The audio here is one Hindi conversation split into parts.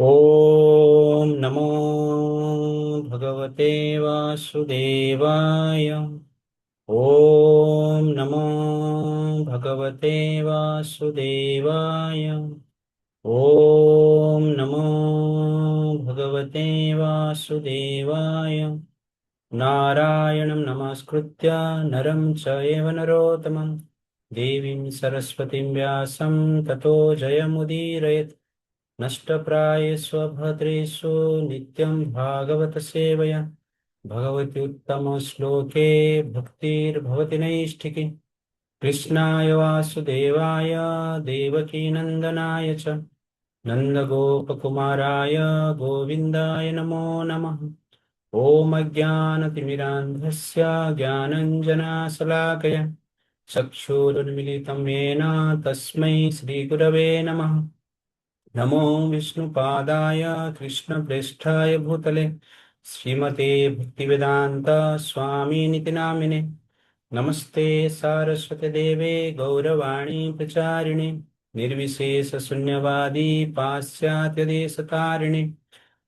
ॐ नमो भगवते वासुदेवाय। ॐ नमो भगवते वासुदेवाय। ॐ नमो भगवते वासुदेवाय। नारायणं नमस्कृत्य नरं चैव नरोत्तमं देवीं सरस्वतीं व्यासं ततो जयमुदीरयेत्। नष्टप्रायेष्वभद्रेषु नित्यं भागवत सेवया भगवति उत्तमश्लोके भक्तिर्भवति नैष्ठिकी। कृष्णाय वासुदेवाय देवकीनन्दनाय च नन्दगोपकुमाराय गोविन्दाय नमो नमः। ॐ अज्ञानतिमिरान्धस्य ज्ञानञ्जनाशलाकया चक्षुरुन्मिलितं येन तस्मै श्रीगुरवे नमः। नमो विष्णुपादाय कृष्णप्रेष्ठाय भूतले श्रीमते भक्तिवेदान्त स्वामिनिति नामिने। नमस्ते सारस्वती देवे गौरवाणी प्रचारिणे निर्विशेषशून्यवादी पाश्चात्यदेशतारिणे।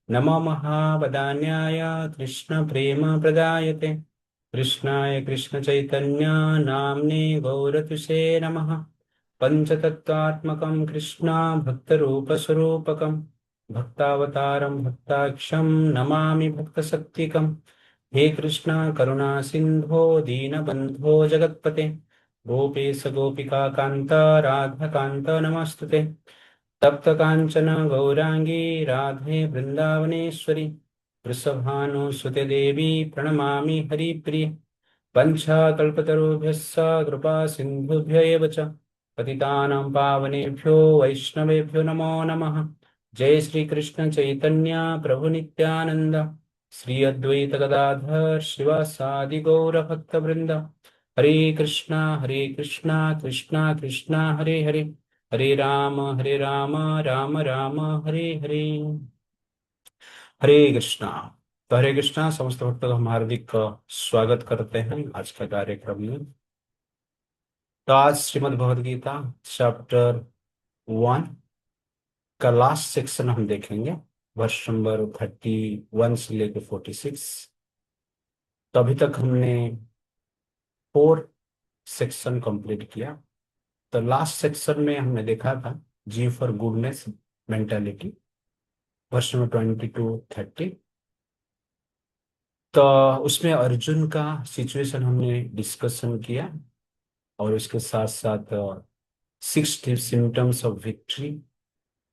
नमो महावदान्याय कृष्णप्रेमप्रदायते कृष्णाय कृष्णचैतन्य नाम्ने गौरतुषे नमः। पञ्चतत्त्वात्मकं कृष्ण भक्तरूपस्वरूपकं भक्तावतारं भक्ताक्षं नमामि भक्तशक्तिकं। हे कृष्ण करुणा सिन्धो दीनबन्धो जगत्पते गोपेश गोपिका कान्त राधाकान्त नमस्तुते। तप्त कांचन गौरांगी राधे वृंदावनेश्वरी वृषभानुसुते देवी प्रणमामि हरिप्रिय। पञ्चाकल्पतरुभ्यश्च कृपा सिन्धुभ्य एव च पतितानां पावनेभ्यो वैष्णवेभ्यो नमो नमः। जय श्री कृष्ण चैतन्य प्रभु नित्यानंद श्री अद्वैत गदाधर शिवासादि गौर भक्त वृंद। हरे कृष्णा कृष्णा कृष्णा हरे हरे हरे राम राम राम हरे हरे। हरे कृष्णा। तो हरे कृष्णा समस्त भक्तों का हम हार्दिक स्वागत करते हैं आज का कार्यक्रम में। तो आज श्रीमद् भगवद गीता चैप्टर 1 का लास्ट सेक्शन हम देखेंगे, वर्ष नंबर 31 से लेकर 46। तो अभी तक हमने 4 सेक्शन कंप्लीट किया। तो लास्ट सेक्शन में हमने देखा था जी फॉर गुडनेस मेंटालिटी, वर्ष नंबर 22-30। तो उसमें अर्जुन का सिचुएशन हमने डिस्कशन किया और उसके साथ साथ 6 symptoms of victory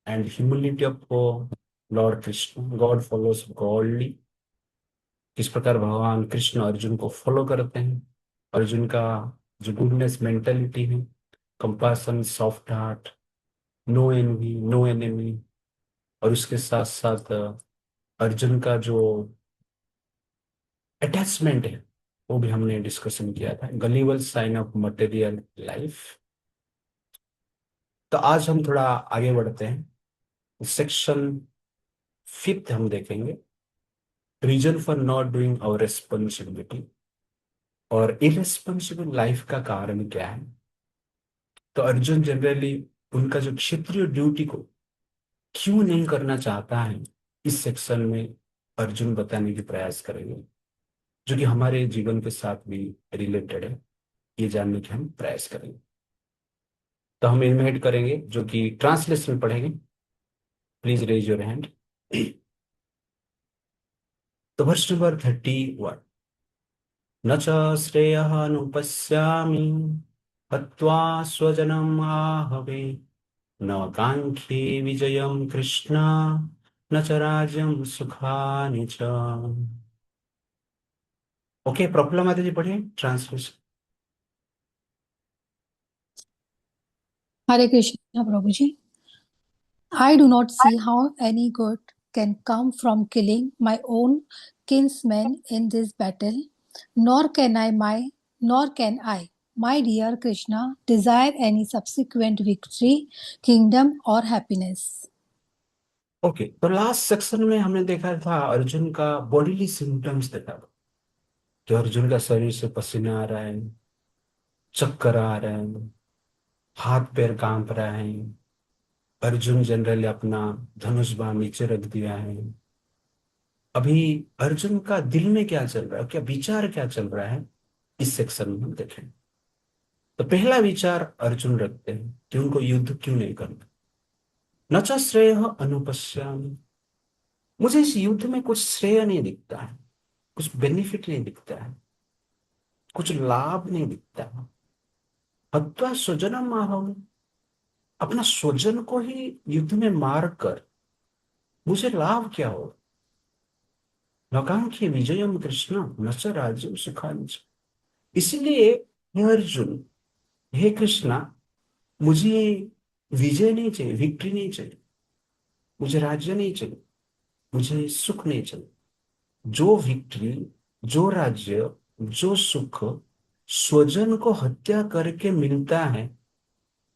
and humility of Lord Krishna. God follows godly. किस प्रकार भगवान कृष्ण अर्जुन को फॉलो करते हैं। अर्जुन का जो गुडनेस मेंटेलिटी है, compassion, soft heart, no envy, no enemy. और उसके साथ साथ अर्जुन का जो अटैचमेंट है वो भी हमने डिस्कशन किया था, गलीवल साइन ऑफ मटेरियल लाइफ। तो आज हम थोड़ा आगे बढ़ते हैं। सेक्शन 5 हम देखेंगे, reason for not doing our responsibility, और इरेस्पॉन्सिबल लाइफ का कारण क्या है। तो अर्जुन जनरली उनका जो क्षेत्रीय ड्यूटी को क्यों नहीं करना चाहता है, इस सेक्शन में अर्जुन बताने की प्रयास करेंगे, जो कि हमारे जीवन के साथ भी रिलेटेड है। ये जानने की हम प्रयास करेंगे। तो हम इनवाइट करेंगे जो कि ट्रांसलेशन पढ़ेंगे। Please raise your hand. तो वर्ष नंबर 31। न च श्रेयःनुपश्यामि हत्वा स्वजनम् आहवे न काङ्क्षे विजयं कृष्ण न च राज्यं सुखानि च। ओके, प्रॉब्लम माता जी पढ़िए translation. Hare Krishna, Prabhuji. I do not see how any good can come from killing my own kinsmen in this battle, nor can I, my dear Krishna, desire any subsequent victory, kingdom or happiness. Okay, तो लास्ट सेक्शन में हमने देखा था अर्जुन का बॉडीली सिम्टम्स देखा था, कि अर्जुन का शरीर से पसीना आ रहा है, चक्कर आ रहा है, हाथ पैर कांप रहा है, अर्जुन जनरली अपना धनुष बाण नीचे रख दिया है। अभी अर्जुन का दिल में क्या चल रहा है, क्या विचार क्या चल रहा है, इस सेक्शन में हम देखें। तो पहला विचार अर्जुन रखते हैं कि उनको युद्ध क्यों नहीं करना। न च श्रेय अनुपश्यामि, मुझे इस युद्ध में कुछ श्रेय नहीं दिखता है, कुछ बेनिफिट नहीं दिखता है, कुछ लाभ नहीं दिखता है। हत्वा स्वजनम अहम, अपना स्वजन को ही युद्ध में मार कर मुझे लाभ क्या हो। नकांक्षी विजयम कृष्ण न च राज्यम सुखानि च। इसलिए हे अर्जुन, हे कृष्णा, मुझे विजय नहीं चाहिए, विक्ट्री नहीं चाहिए, मुझे राज्य नहीं चाहिए, मुझे सुख नहीं चाहिए। जो विक्ट्री, जो राज्य, जो सुख स्वजन को हत्या करके मिलता है,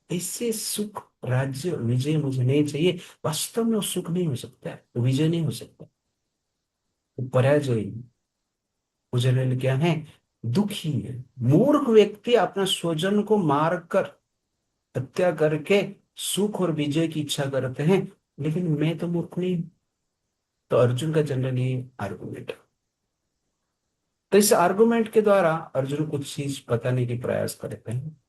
ऐसे सुख, राज्य, विजय मुझे नहीं चाहिए। वास्तव में वो सुख नहीं हो सकता है, वो विजय नहीं हो सकता, वो पराजय है। वो जनरल क्या है, दुखी है। मूर्ख व्यक्ति अपना स्वजन को मार कर, हत्या करके सुख और विजय की इच्छा करते हैं, लेकिन मैं तो मूर्ख नहीं हूं। तो अर्जुन का जनरली आर्गुमेंट। तो इस आर्गुमेंट के द्वारा अर्जुन कुछ चीज बताने की प्रयास करते हैं।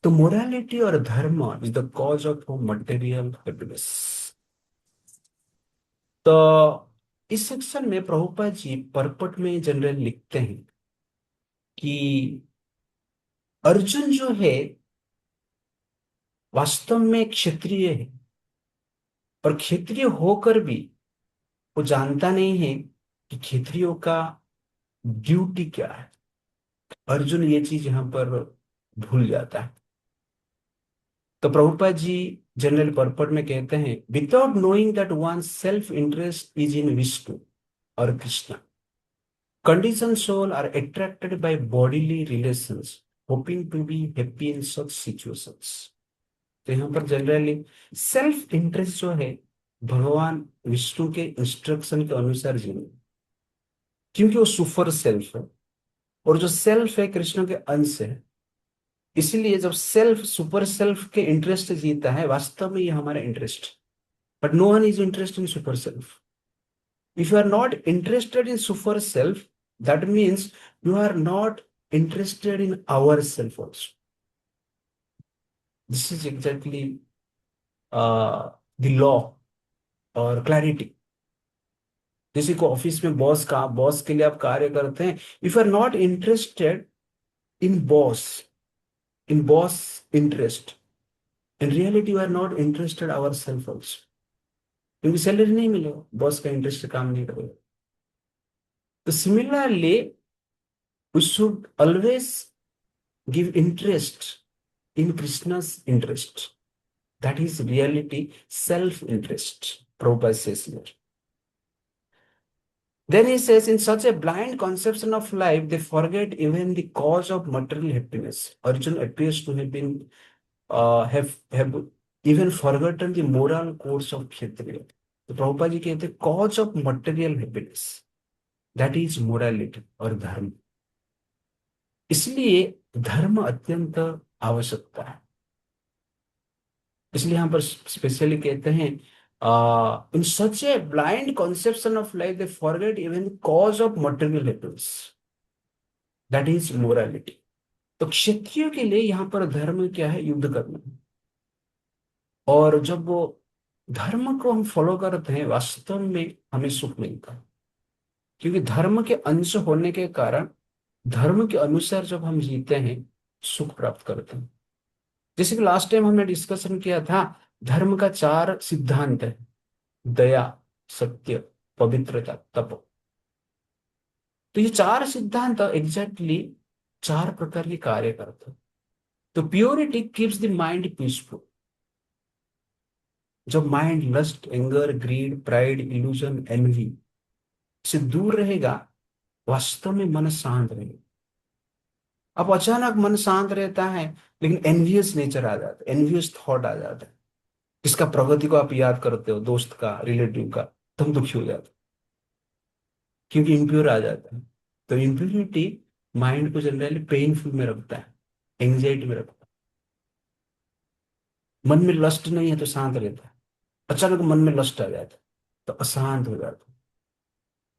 तो मोरालिटी और धर्म is the cause of material happiness. तो इस सेक्शन में प्रभुपाद जी परपट में जनरल लिखते हैं कि अर्जुन जो है वास्तव में क्षत्रिय है, और क्षत्रिय होकर भी वो जानता नहीं है कि क्षत्रियों का ड्यूटी क्या है। अर्जुन ये चीज यहां पर भूल जाता है। तो प्रभुपाद जी जनरल पर्पट में कहते हैं, without knowing that one self interest is in Vishnu और Krishna, conditioned soul are attracted by bodily relations, hoping to be happy in such situations। तो यहाँ पर जनरली सेल्फ इंटरेस्ट जो है, भगवान विष्णु के इंस्ट्रक्शन के अनुसार जीना, क्योंकि वो सुपर सेल्फ है, और जो सेल्फ है कृष्ण के अंश है। इसलिए जब सेल्फ सुपर सेल्फ के इंटरेस्ट जीता है, वास्तव में ये हमारा interest. But no one is interested in super self. If you are not interested in super self, that means you are not interested in ourself also. This is exactly the law और क्लैरिटी। किसी को ऑफिस में बॉस के लिए आप कार्य करते हैं, if you are not interested in boss interest, in reality you are not interested our self also, क्योंकि सैलरी नहीं मिलेगा, बॉस का इंटरेस्ट काम नहीं करेगा। तो similarly we should always give interest in Krishna's interest. That is reality, self-interest. Prabhupada says here. Then he says, in such a blind conception of life, they forget even the cause of material happiness. Arjuna appears to have been have even forgotten the moral course of Kshatriya. तो प्रभुपाद जी कहते हैं cause of material happiness, that is morality और धर्म। इसलिए धर्म अत्यंत आवश्यकता है। इसलिए यहां पर स्पेशली कहते हैं, in such a blind conception of life they forget even cause of material happiness, that is morality. तो क्षत्रियो के लिए यहाँ पर धर्म क्या है, युद्ध करना। और जब वो धर्म को हम फॉलो करते हैं, वास्तव में हमें सुख मिलता है, क्योंकि धर्म के अंश होने के कारण धर्म के अनुसार जब हम जीते हैं, सुख प्राप्त करते हैं। जैसे कि लास्ट टाइम हमने डिस्कशन किया था, धर्म का 4 सिद्धांत है, दया, सत्य, पवित्रता, तप। तो ये 4 सिद्धांत एग्जैक्टली 4 प्रकार के कार्य करते हैं। तो purity keeps the mind peaceful. जब mind lust, anger, greed, pride, illusion, envy से दूर रहेगा, वास्तव में मन शांत रहेगा। अब अचानक मन शांत रहता है, लेकिन एनवियस नेचर आ जाता है, एनवियस थॉट आ जाता है, जिसका प्रगति को आप याद करते हो, दोस्त का, रिलेटिव का, तुम दुखी हो जाते हो, क्योंकि इम्प्योर आ जाता है। तो इम्प्योरिटी माइंड को जनरली पेनफुल में रखता है, एंजाइटी में रखता है। मन में लस्ट नहीं है तो शांत रहता है, अचानक मन में लस्ट आ जाता है तो अशांत हो जाता है।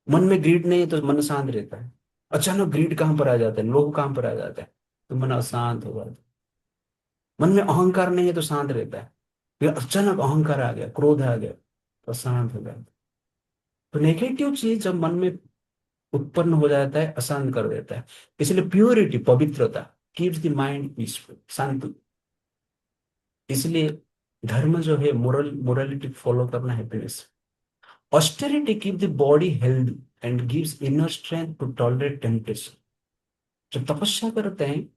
मन में ग्रीड नहीं है तो मन शांत रहता है, अचानक ग्रीड कहाँ पर आ जाता है, लोभ कहाँ पर आ जाता है तो मन अशांत हो जाता है। मन में अहंकार नहीं है तो शांत रहता है, फिर अचानक अहंकार आ गया, क्रोध आ गया तो अशांत हो जाता है। तो नेगेटिव चीज जब मन में उत्पन्न हो जाता है अशांत कर देता है। इसलिए प्योरिटी, पवित्रता कीप्स द माइंड पीसफुल, शांति। इसलिए धर्म जो है, मोरालिटी फॉलो करना happiness. Austerity keep the body healthy and gives inner strength to tolerate temptation. जब तपस्या करते हैं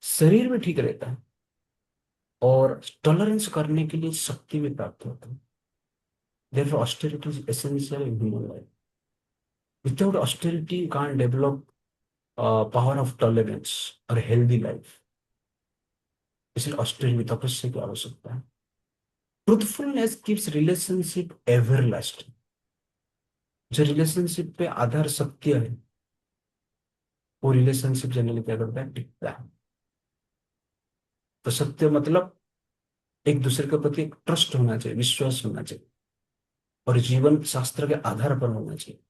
शरीर भी ठीक रहता है और टॉलरेंस करने के लिए शक्ति भी प्राप्त होता है। Therefore, austerity is essential in human life. Without austerity, you can't develop power of tolerance or a healthy life. इसलिए ऑस्टेरिटी, तपस्या की आवश्यकता है। Truthfulness keeps relationship everlasting. जो रिलेशनशिप पे आधार सत्य है वो रिलेशनशिप जनरली क्या करता है, टिकता है। तो सत्य मतलब एक दूसरे के प्रति एक ट्रस्ट होना चाहिए, विश्वास होना चाहिए, और जीवन शास्त्र के आधार पर होना चाहिए।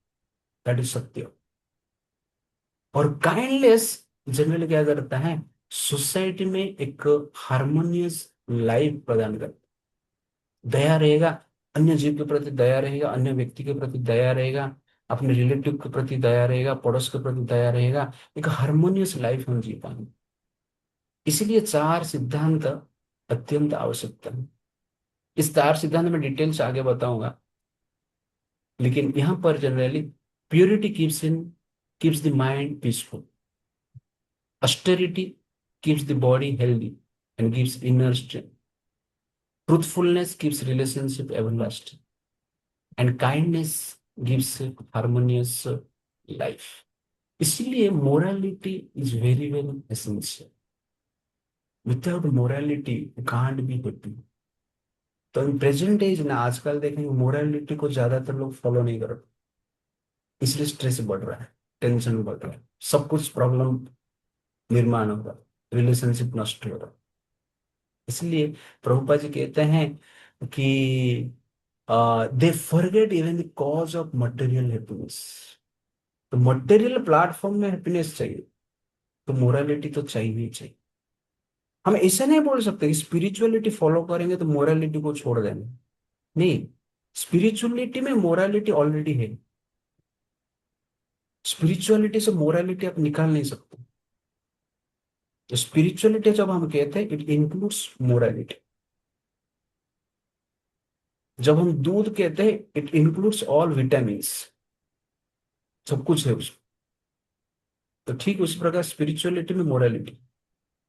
दैट इज सत्य। और काइंडनेस जनरली क्या करता है, सोसाइटी में एक हार्मोनियस लाइफ प्रदान करता है। दया रहेगा, अन्य जीव के प्रति दया रहेगा, अन्य व्यक्ति के प्रति दया रहेगा, अपने रिलेटिव के प्रति दया रहेगा, पड़ोस के प्रति दया रहेगा, एक हार्मोनियस लाइफ हम जी पाएंगे। इसलिए चार सिद्धांत अत्यंत आवश्यकता है। इस चार सिद्धांत में डिटेल से आगे बताऊंगा, लेकिन यहां पर generally purity keeps the mind peaceful, austerity keeps the body healthy and gives inner strength. Truthfulness keeps relationship everlasting, and kindness gives a harmonious life. इसलिए morality is very very essential. Without morality, you can't be happy. तो इन प्रेजेंट एज ना, आजकल देखेंगे मोरालिटी को ज्यादातर लोग फॉलो नहीं कर रहे, इसलिए स्ट्रेस बढ़ रहा है, टेंशन बढ़ रहा है, सब कुछ प्रॉब्लम निर्माण हो रहा है, रिलेशनशिप नष्ट हो रहा है। इसलिए प्रभुपा जी कहते हैं कि दे forget even the cause of material happiness. तो मटेरियल प्लेटफॉर्म में हैप्पीनेस चाहिए तो मोरालिटी तो चाहिए ही चाहिए। हम ऐसा नहीं बोल सकते स्पिरिचुअलिटी फॉलो करेंगे तो मोरालिटी को छोड़ देंगे, नहीं। स्पिरिचुअलिटी में मोरालिटी ऑलरेडी है। स्पिरिचुअलिटी से मोरालिटी आप निकाल नहीं सकते। तो स्पिरिचुअलिटी जब हम कहते हैं इट इंक्लूड्स मोरालिटी। जब हम दूध कहते हैं इट इंक्लूड्स ऑल विटामिन, सब कुछ है उसमें। तो ठीक उसी प्रकार स्पिरिचुअलिटी में मोरालिटी,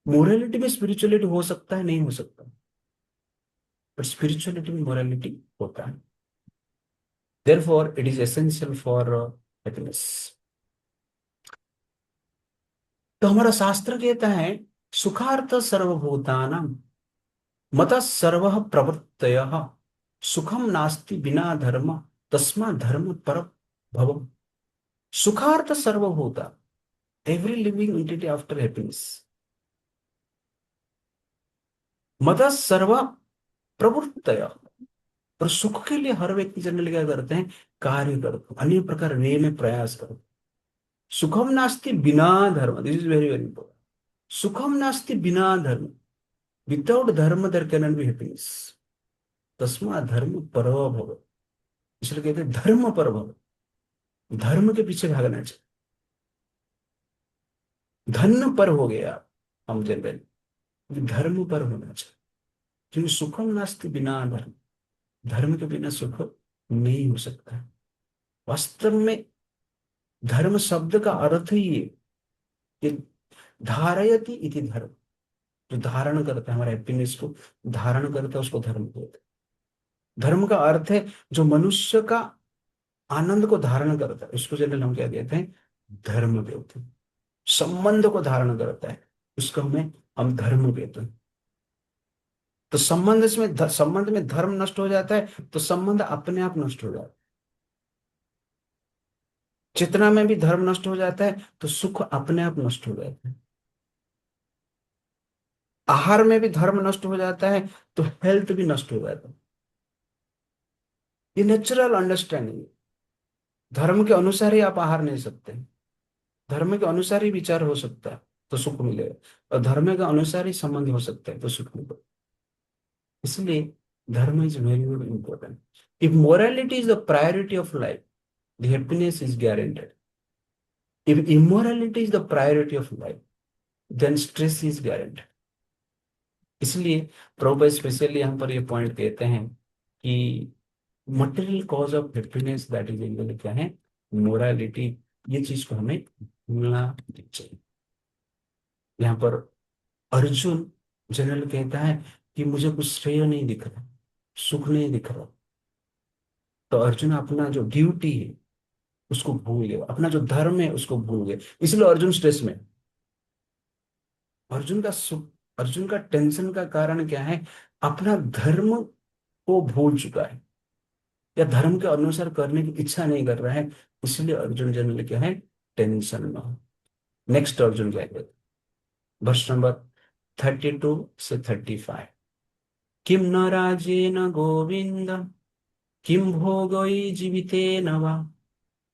मोरालिटी में स्पिरिचुअलिटी हो सकता है, नहीं हो सकता, बट स्पिरिचुअलिटी में मोरालिटी होता है। Therefore it is essential for happiness. तो हमारा शास्त्र कहता है सुखार्थ सर्वभूतानां मतः सर्वः प्रवृत्तयः सुखम नास्ति बिना धर्म तस्मा धर्म पर भव। सुखार्थ सर्वभूता, every living entity after happiness. मतः सर्व प्रवृत्तय, और सुख के लिए हर व्यक्ति जनरली क्या करते हैं, कार्य करते हैं, अनेक प्रकार वे में प्रयास करते हैं। सुखम नास्ति बिना धर्म, this is very very important. सुखम नास्ति बिना धर्म, without dharma there can not be happiness. तस्मा धर्म पर भव, इसलिए कहते हैं धर्म पर भव, धर्म के पीछे भागना चाहिए। धन पर हो गया हम जनरली, धर्म पर होना चाहिए, क्योंकि सुखम नास्ति बिना धर्म, धर्म के बिना सुख नहीं हो सकता है। वास्तव में धर्म शब्द का अर्थ ही है कि धारयति इति धर्म, जो धारण करता है हमारे हैप्पीनेस को, धारण करता है उसको धर्म कहते हैं। धर्म का अर्थ है जो मनुष्य का आनंद को धारण करता है उसको जनरल हम क्या कहते हैं, धर्म कहते हैं। संबंध को धारण करता है उसको हम धर्म कहते हैं। तो संबंध में धर्म नष्ट हो जाता है तो संबंध अपने आप नष्ट हो जाता है। चेतना में भी धर्म नष्ट हो जाता है तो सुख अपने आप नष्ट हो जाता है। आहार में भी धर्म नष्ट हो जाता है तो हेल्थ भी नष्ट हो जाता है। ये नेचुरल अंडरस्टैंडिंग। धर्म के अनुसार ही आप आहार नहीं सकते, धर्म के अनुसार ही विचार हो सकता है तो सुख मिलेगा, और धर्म के अनुसार ही संबंध हो सकता है तो सुख मिलेगा। इसलिए dharma is very very important. If morality is the priority of life, the happiness is guaranteed. If immorality is the priority of life, then stress is guaranteed. इसलिए प्रभुपाद स्पेशली यहाँ पर ये पॉइंट कहते हैं कि material cause of happiness that is Indian क्या है, मोरालिटी। ये चीज को हमें भूलना नहीं चाहिए। यहाँ पर अर्जुन जनरल कहता है कि मुझे कुछ श्रेय नहीं दिख रहा, सुख नहीं दिख रहा। तो अर्जुन अपना जो ड्यूटी है उसको भूल गया, अपना जो धर्म है उसको भूल गए, इसलिए अर्जुन स्ट्रेस में। अर्जुन का सुख, अर्जुन का टेंशन का कारण क्या है, अपना धर्म को भूल चुका है या धर्म के अनुसार करने की इच्छा नहीं कर रहा है, इसलिए अर्जुन जनरल क्या है, टेंशन में हो। नेक्स्ट अर्जुन क्या कहते, वर्ष नंबर 32 से 35। किम न राजेन गोविंद, किम भोगै जीवितेन वा,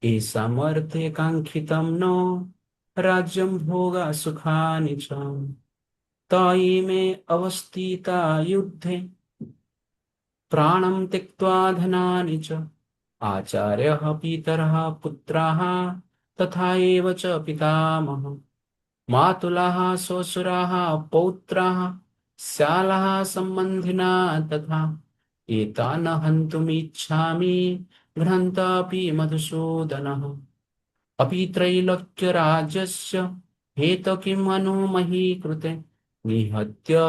एषामर्थे काङ्क्षितं नो राज्यं भोगा सुखानि च। तायि मे अवस्थिता युद्धे, प्राणं त्यक्त्वा धनानि च, आचार्यः पितरः पुत्राः तथा एव च पितामहः, मातुलाः श्वशुराः पौत्राः श्यालाः सम्बन्धिना तथा, एतान् हन्तुमिच्छामि घ्नन्तपि मधुसूदनः। अपि त्रैलोक्यराज्यस्य हेतु किम् अनु मही कृते, निहत्य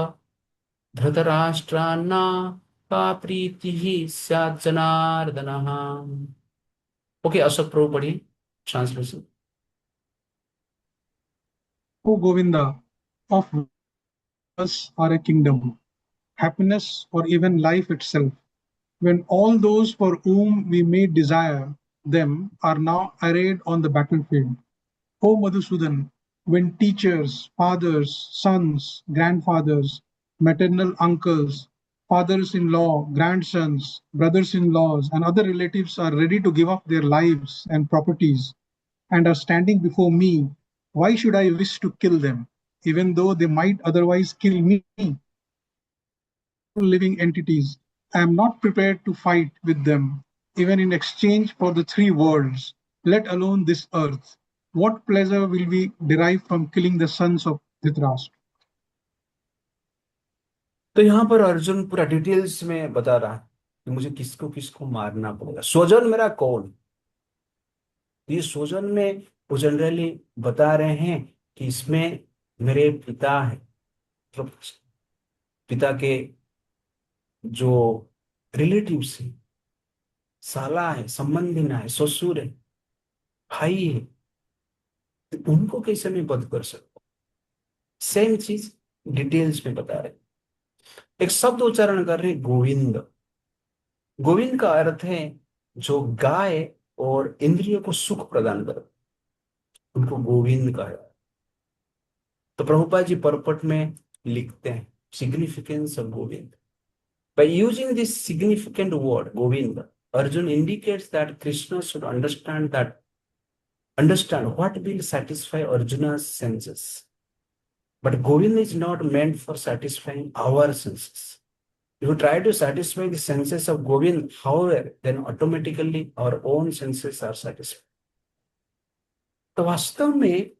धृतराष्ट्रान्ना का प्रीतिः स्यात् जनार्दनः। ओके, अशोक प्रभु पढ़िए translation. O Govinda, of us are a kingdom, happiness, or even life itself, when all those for whom we may desire them are now arrayed on the battlefield. O Madhusudan, when teachers, fathers, sons, grandfathers, maternal uncles, fathers-in-law, grandsons, brothers-in-laws, and other relatives are ready to give up their lives and properties and are standing before me, why should I wish to kill them, even though they might otherwise kill me? Living entities, I am not prepared to fight with them, even in exchange for the three worlds, let alone this earth. What pleasure will we derive from killing the sons of Dhritarashtra? तो यहाँ पर अर्जुन पूरा डिटेल्स में बता रहा है कि मुझे किसको किसको मारना पड़ेगा, स्वजन मेरा कौन। ये स्वजन में वो जनरली बता रहे हैं कि इसमें मेरे पिता है, मतलब पिता के जो रिलेटिव्स है, साला है, संबंधिना है, ससुर है, भाई है, तो उनको कैसे मैं वध कर सकता हूँ। सेम चीज डिटेल्स में बता रहे। एक शब्द उच्चारण कर रहे हैं, गोविंद। गोविंद का अर्थ है जो गाय और इंद्रियों को सुख प्रदान करे, उनको गोविंद कहा है। तो प्रभुपाद जी परपट में लिखते हैं significance of Govind. By using this significant word Govinda, Arjun indicates that Krishna should understand what will satisfy Arjuna's senses. But Govinda is not meant for satisfying our senses. If you try to satisfy the senses of Govind, however, then automatically our own senses are satisfied. तो वास्तव में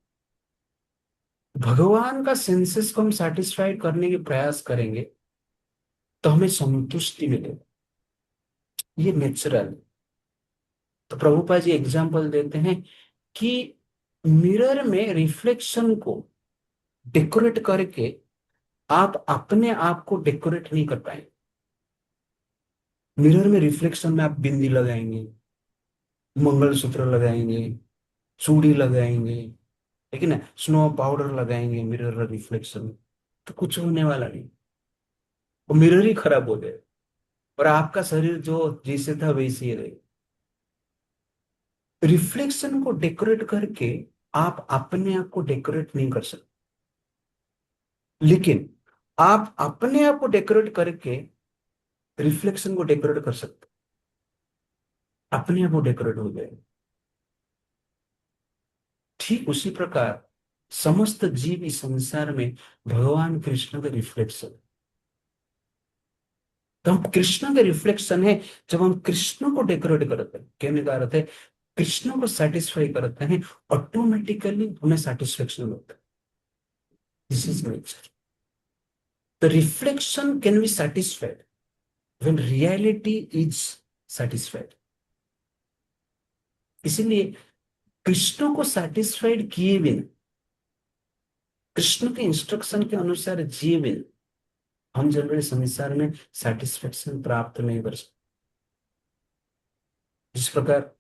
भगवान का सेंसेस को हम सेटिस्फाई करने के प्रयास करेंगे तो हमें संतुष्टि मिलेगी, ये नेचुरल। तो प्रभुपाद जी एग्जाम्पल देते हैं कि मिरर में रिफ्लेक्शन को डेकोरेट करके आप अपने आप को डेकोरेट नहीं कर पाएंगे। मिरर में रिफ्लेक्शन में आप बिंदी लगाएंगे, मंगलसूत्र लगाएंगे, चूड़ी लगाएंगे, लेकिन ना स्नो पाउडर लगाएंगे मिरर रिफ्लेक्शन में, तो कुछ होने वाला नहीं, वो मिरर ही खराब हो जाए और आपका शरीर जो जैसे था वैसे ही रहे। रिफ्लेक्शन को डेकोरेट करके आप अपने आप को डेकोरेट नहीं कर सकते, लेकिन आप अपने आप को डेकोरेट करके रिफ्लेक्शन को डेकोरेट कर सकते, अपने आप वो डेकोरेट हो जाएगा। ठीक उसी प्रकार समस्त जीव इस संसार में भगवान कृष्ण का रिफ्लेक्शन, तो हम कृष्ण के रिफ्लेक्शन है। जब हम कृष्ण को डेकोरेट करते हैं, कहने का अर्थ है कृष्ण को सेटिस्फाई करते हैं, ऑटोमेटिकली हमें सेटिस्फेक्शन होता है। This is nature. The reflection can be satisfied when reality is satisfied. इसीलिए कृष्ण को सेटिस्फाइड किए बिना, कृष्ण के इंस्ट्रक्शन के अनुसार जिए बिना हम जनरली संसार में सेटिस्फेक्शन प्राप्त नहीं कर सकते। जिस प्रकार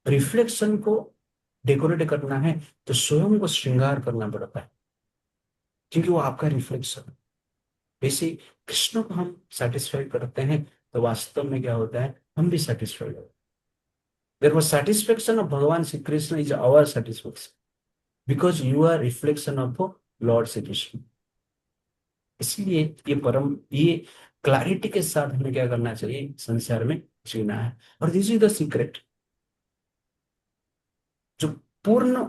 रिफ्लेक्शन को डेकोरेट करना है तो स्वयं को श्रृंगार करना पड़ता है, क्योंकि वो आपका रिफ्लेक्शन है। वैसे ही कृष्ण को हम सेटिस्फाई करते हैं तो वास्तव में क्या होता है, हम भी सेटिस्फाइड होते हैं। There was satisfaction of Bhagavan Shri Krishna is our satisfaction, because you are reflection of Lord Shri Krishna. इसलिए ये क्लैरिटी के साथ हमें क्या करना चाहिए, संसार में जीना है। और दिस इज द सीक्रेट। जो पूर्ण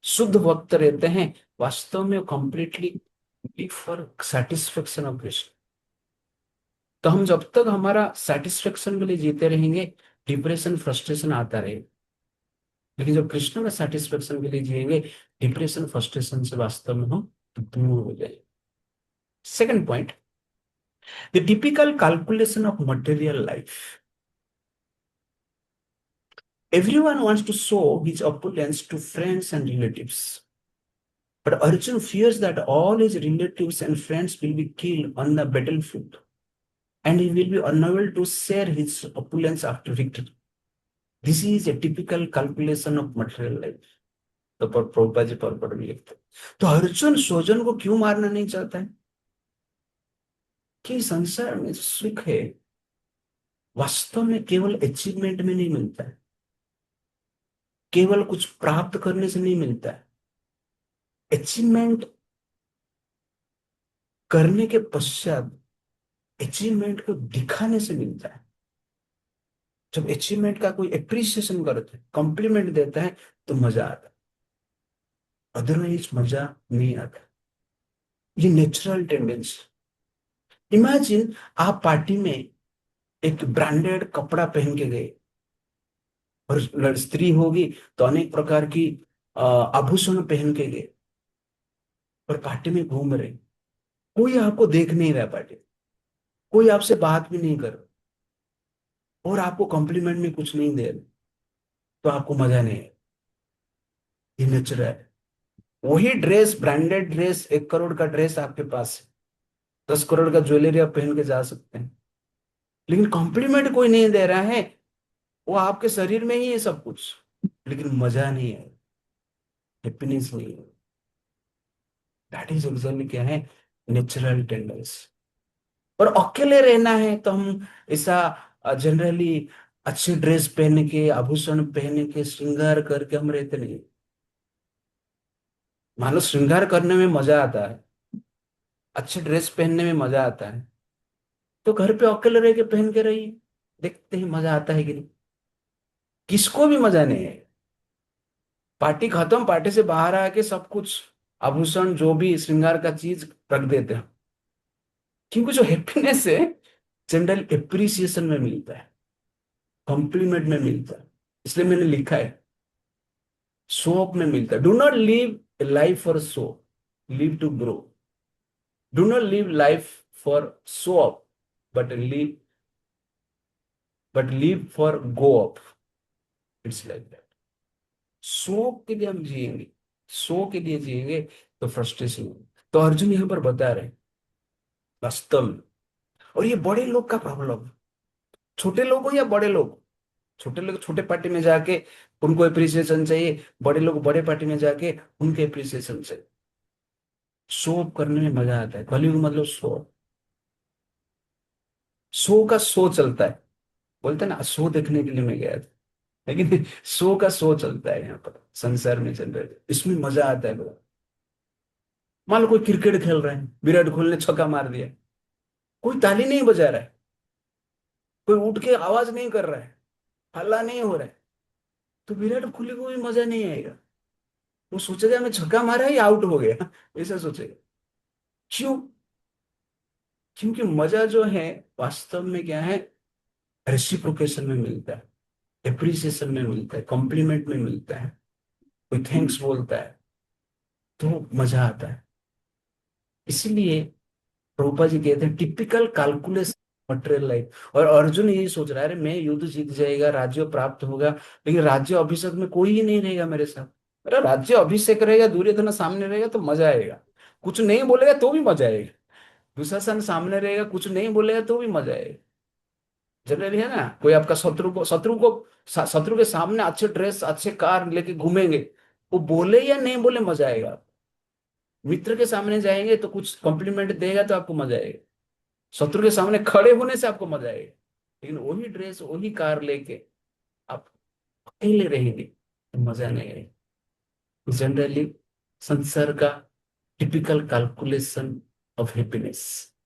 शुद्ध भक्त रहते हैं वास्तव में completely live for satisfaction of Krishna. तो हम जब तक हमारा सेटिस्फेक्शन के लिए जीते रहेंगे, डिप्रेशन फ्रस्ट्रेशन आता रहेगा। लेकिन जब कृष्ण का सेटिस्फेक्शन के लिए जिएंगे, डिप्रेशन फ्रस्ट्रेशन से वास्तव में हम दूर हो जाएंगे। Second point, the typical calculation of material life. Everyone wants to show his opulence to friends and relatives. But Arjun fears that all his relatives and friends will be killed on the battlefield, and he will be unable to share his opulence after victory. This is a typical calculation of material life. तो प्रभुपा जी पर्पट में लिखते, तो अर्जुन स्वजन को क्यों मारना नहीं चाहता है कि संसार में सुख है वास्तव में केवल अचीवमेंट में नहीं मिलता है, केवल कुछ प्राप्त करने से नहीं मिलता है। अचीवमेंट करने के पश्चात अचीवमेंट को दिखाने से मिलता है। जब अचीवमेंट का कोई एप्रिसिएशन करता है, कॉम्प्लीमेंट देता है, तो मजा आता है, अदरवाइज मजा नहीं आता। ये नेचुरल टेंडेंसी। इमेजिन आप पार्टी में एक ब्रांडेड कपड़ा पहन के गए, और स्त्री होगी तो अनेक प्रकार की आभूषण पहन के गए और पार्टी में घूम रहे, कोई आपको देख नहीं रहा, पार्टी कोई आपसे बात भी नहीं कर रहा, और आपको कॉम्प्लीमेंट में कुछ नहीं दे रहे, तो आपको मजा नहीं है। ये नेचुरल है। वही ड्रेस, ब्रांडेड ड्रेस, 1 करोड़ का ड्रेस आपके पास है, 10 करोड़ का ज्वेलरी आप पहन के जा सकते हैं, लेकिन कॉम्प्लीमेंट कोई नहीं दे रहा है, वो आपके शरीर में ही है सब कुछ, लेकिन मजा नहीं है, हैप्पीनेस नहीं है। दैट इज एक्चुअली क्या है, नेचुरल टेंडेंसी। और अकेले रहना है तो हम ऐसा जनरली अच्छे ड्रेस पहन के, आभूषण पहन के, श्रृंगार करके हम रहते नहीं। मानो श्रृंगार करने में मजा आता है, अच्छे ड्रेस पहनने में मजा आता है, तो घर पे अकेले रह के पहन के रहिए, देखते हैं मजा आता है कि नहीं। किसको भी मजा नहीं है। पार्टी खत्म, पार्टी से बाहर आके सब कुछ आभूषण जो भी श्रृंगार का चीज रख देते हैं, क्योंकि जो हैप्पीनेस है जनरल एप्रिसिएशन में मिलता है, कॉम्प्लीमेंट में मिलता है। इसलिए मैंने लिखा है शो ऑफ में मिलता है। Do not live a life for show, live to grow. Do not live life for show off, but live for go off. It's like that. Show के लिए हम जिएंगे, शो के लिए जिएंगे तो फ्रस्ट्रेशन होगी। तो अर्जुन यहां पर बता रहे हैं वास्तव में, और ये बड़े लोग का प्रॉब्लम, छोटे लोग हो या बड़े लोग, छोटे लोग छोटे पार्टी में जाके उनको एप्रिसिएशन चाहिए, बड़े लोग बड़े पार्टी में जाके उनके एप्रिसिएशन चाहिए। शो ऑफ करने में मजा आता है। कलयुग मतलब शो, शो का शो चलता है। बोलते हैं ना, शो देखने के लिए मैं गया था, लेकिन शो का शो चलता है यहाँ पर संसार में, चल रहा है, इसमें मजा आता है बड़ा। मान लो कोई क्रिकेट खेल रहा है, विराट कोहली ने छक्का मार दिया, कोई ताली नहीं बजा रहा है, कोई उठ के आवाज नहीं कर रहा है, हल्ला नहीं हो रहा है, तो विराट कोहली को भी मजा नहीं आएगा। वो सोचेगा मैं छक्का मारा है या आउट हो गया, ऐसा सोचेगा। क्यों? क्योंकि मजा जो है वास्तव में क्या है, रेसिप्रोकेशन में मिलता है, एप्रिसिएशन में मिलता है, कॉम्प्लीमेंट में मिलता है, कोई थैंक्स बोलता है, तो मजा आता है। इसीलिए प्रभुपा जी कहते हैं टिपिकल कैलकुलस मटेरियल लाइफ। और अर्जुन यही सोच रहा है, अरे मैं युद्ध जीत जाएगा, राज्य प्राप्त होगा, लेकिन राज्य अभिषेक में कोई ही नहीं रहेगा मेरे साथ। अरे राज्य अभिषेक रहेगा, दुर्योधन सामने रहेगा तो मजा आएगा, कुछ नहीं बोलेगा तो भी मजा आएगा। दुशासन सामने रहेगा, कुछ नहीं बोलेगा तो भी मजा आएगा। जनरली है ना, कोई आपका शत्रु के सामने अच्छे ड्रेस अच्छे कार लेके घूमेंगे, वो बोले या नहीं बोले मजा आएगा। मित्र के सामने जाएंगे तो कुछ कॉम्प्लीमेंट देगा तो आपको मजा आएगा, शत्रु के सामने खड़े होने से आपको मजा आएगा। लेकिन वही ड्रेस वही कार लेके आप अकेले रहेंगे तो मजा नहीं आएगा। जनरली संसार का टिपिकल कैलकुलेशन ऑफ हैप्पीनेस।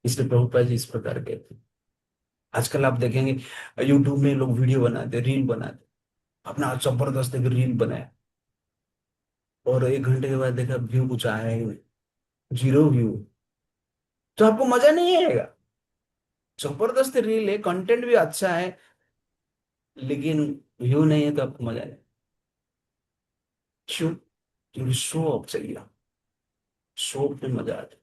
इसलिए प्रभुपाद जी इस प्रकार कहते हैं। आजकल आप देखेंगे यूट्यूब में लोग वीडियो बनाते, रील बनाते, अपना जबरदस्त एक रील बनाया और 1 घंटे के बाद देखा व्यू कुछ आया ही नहीं, जीरो व्यू, तो आपको मजा नहीं आएगा। जबरदस्त रील है, कंटेंट भी अच्छा है, लेकिन व्यू नहीं है तो आपको मजा नहीं। क्यों? क्योंकि शो ऑफ चाहिए, शो ऑफ में मजा आता है।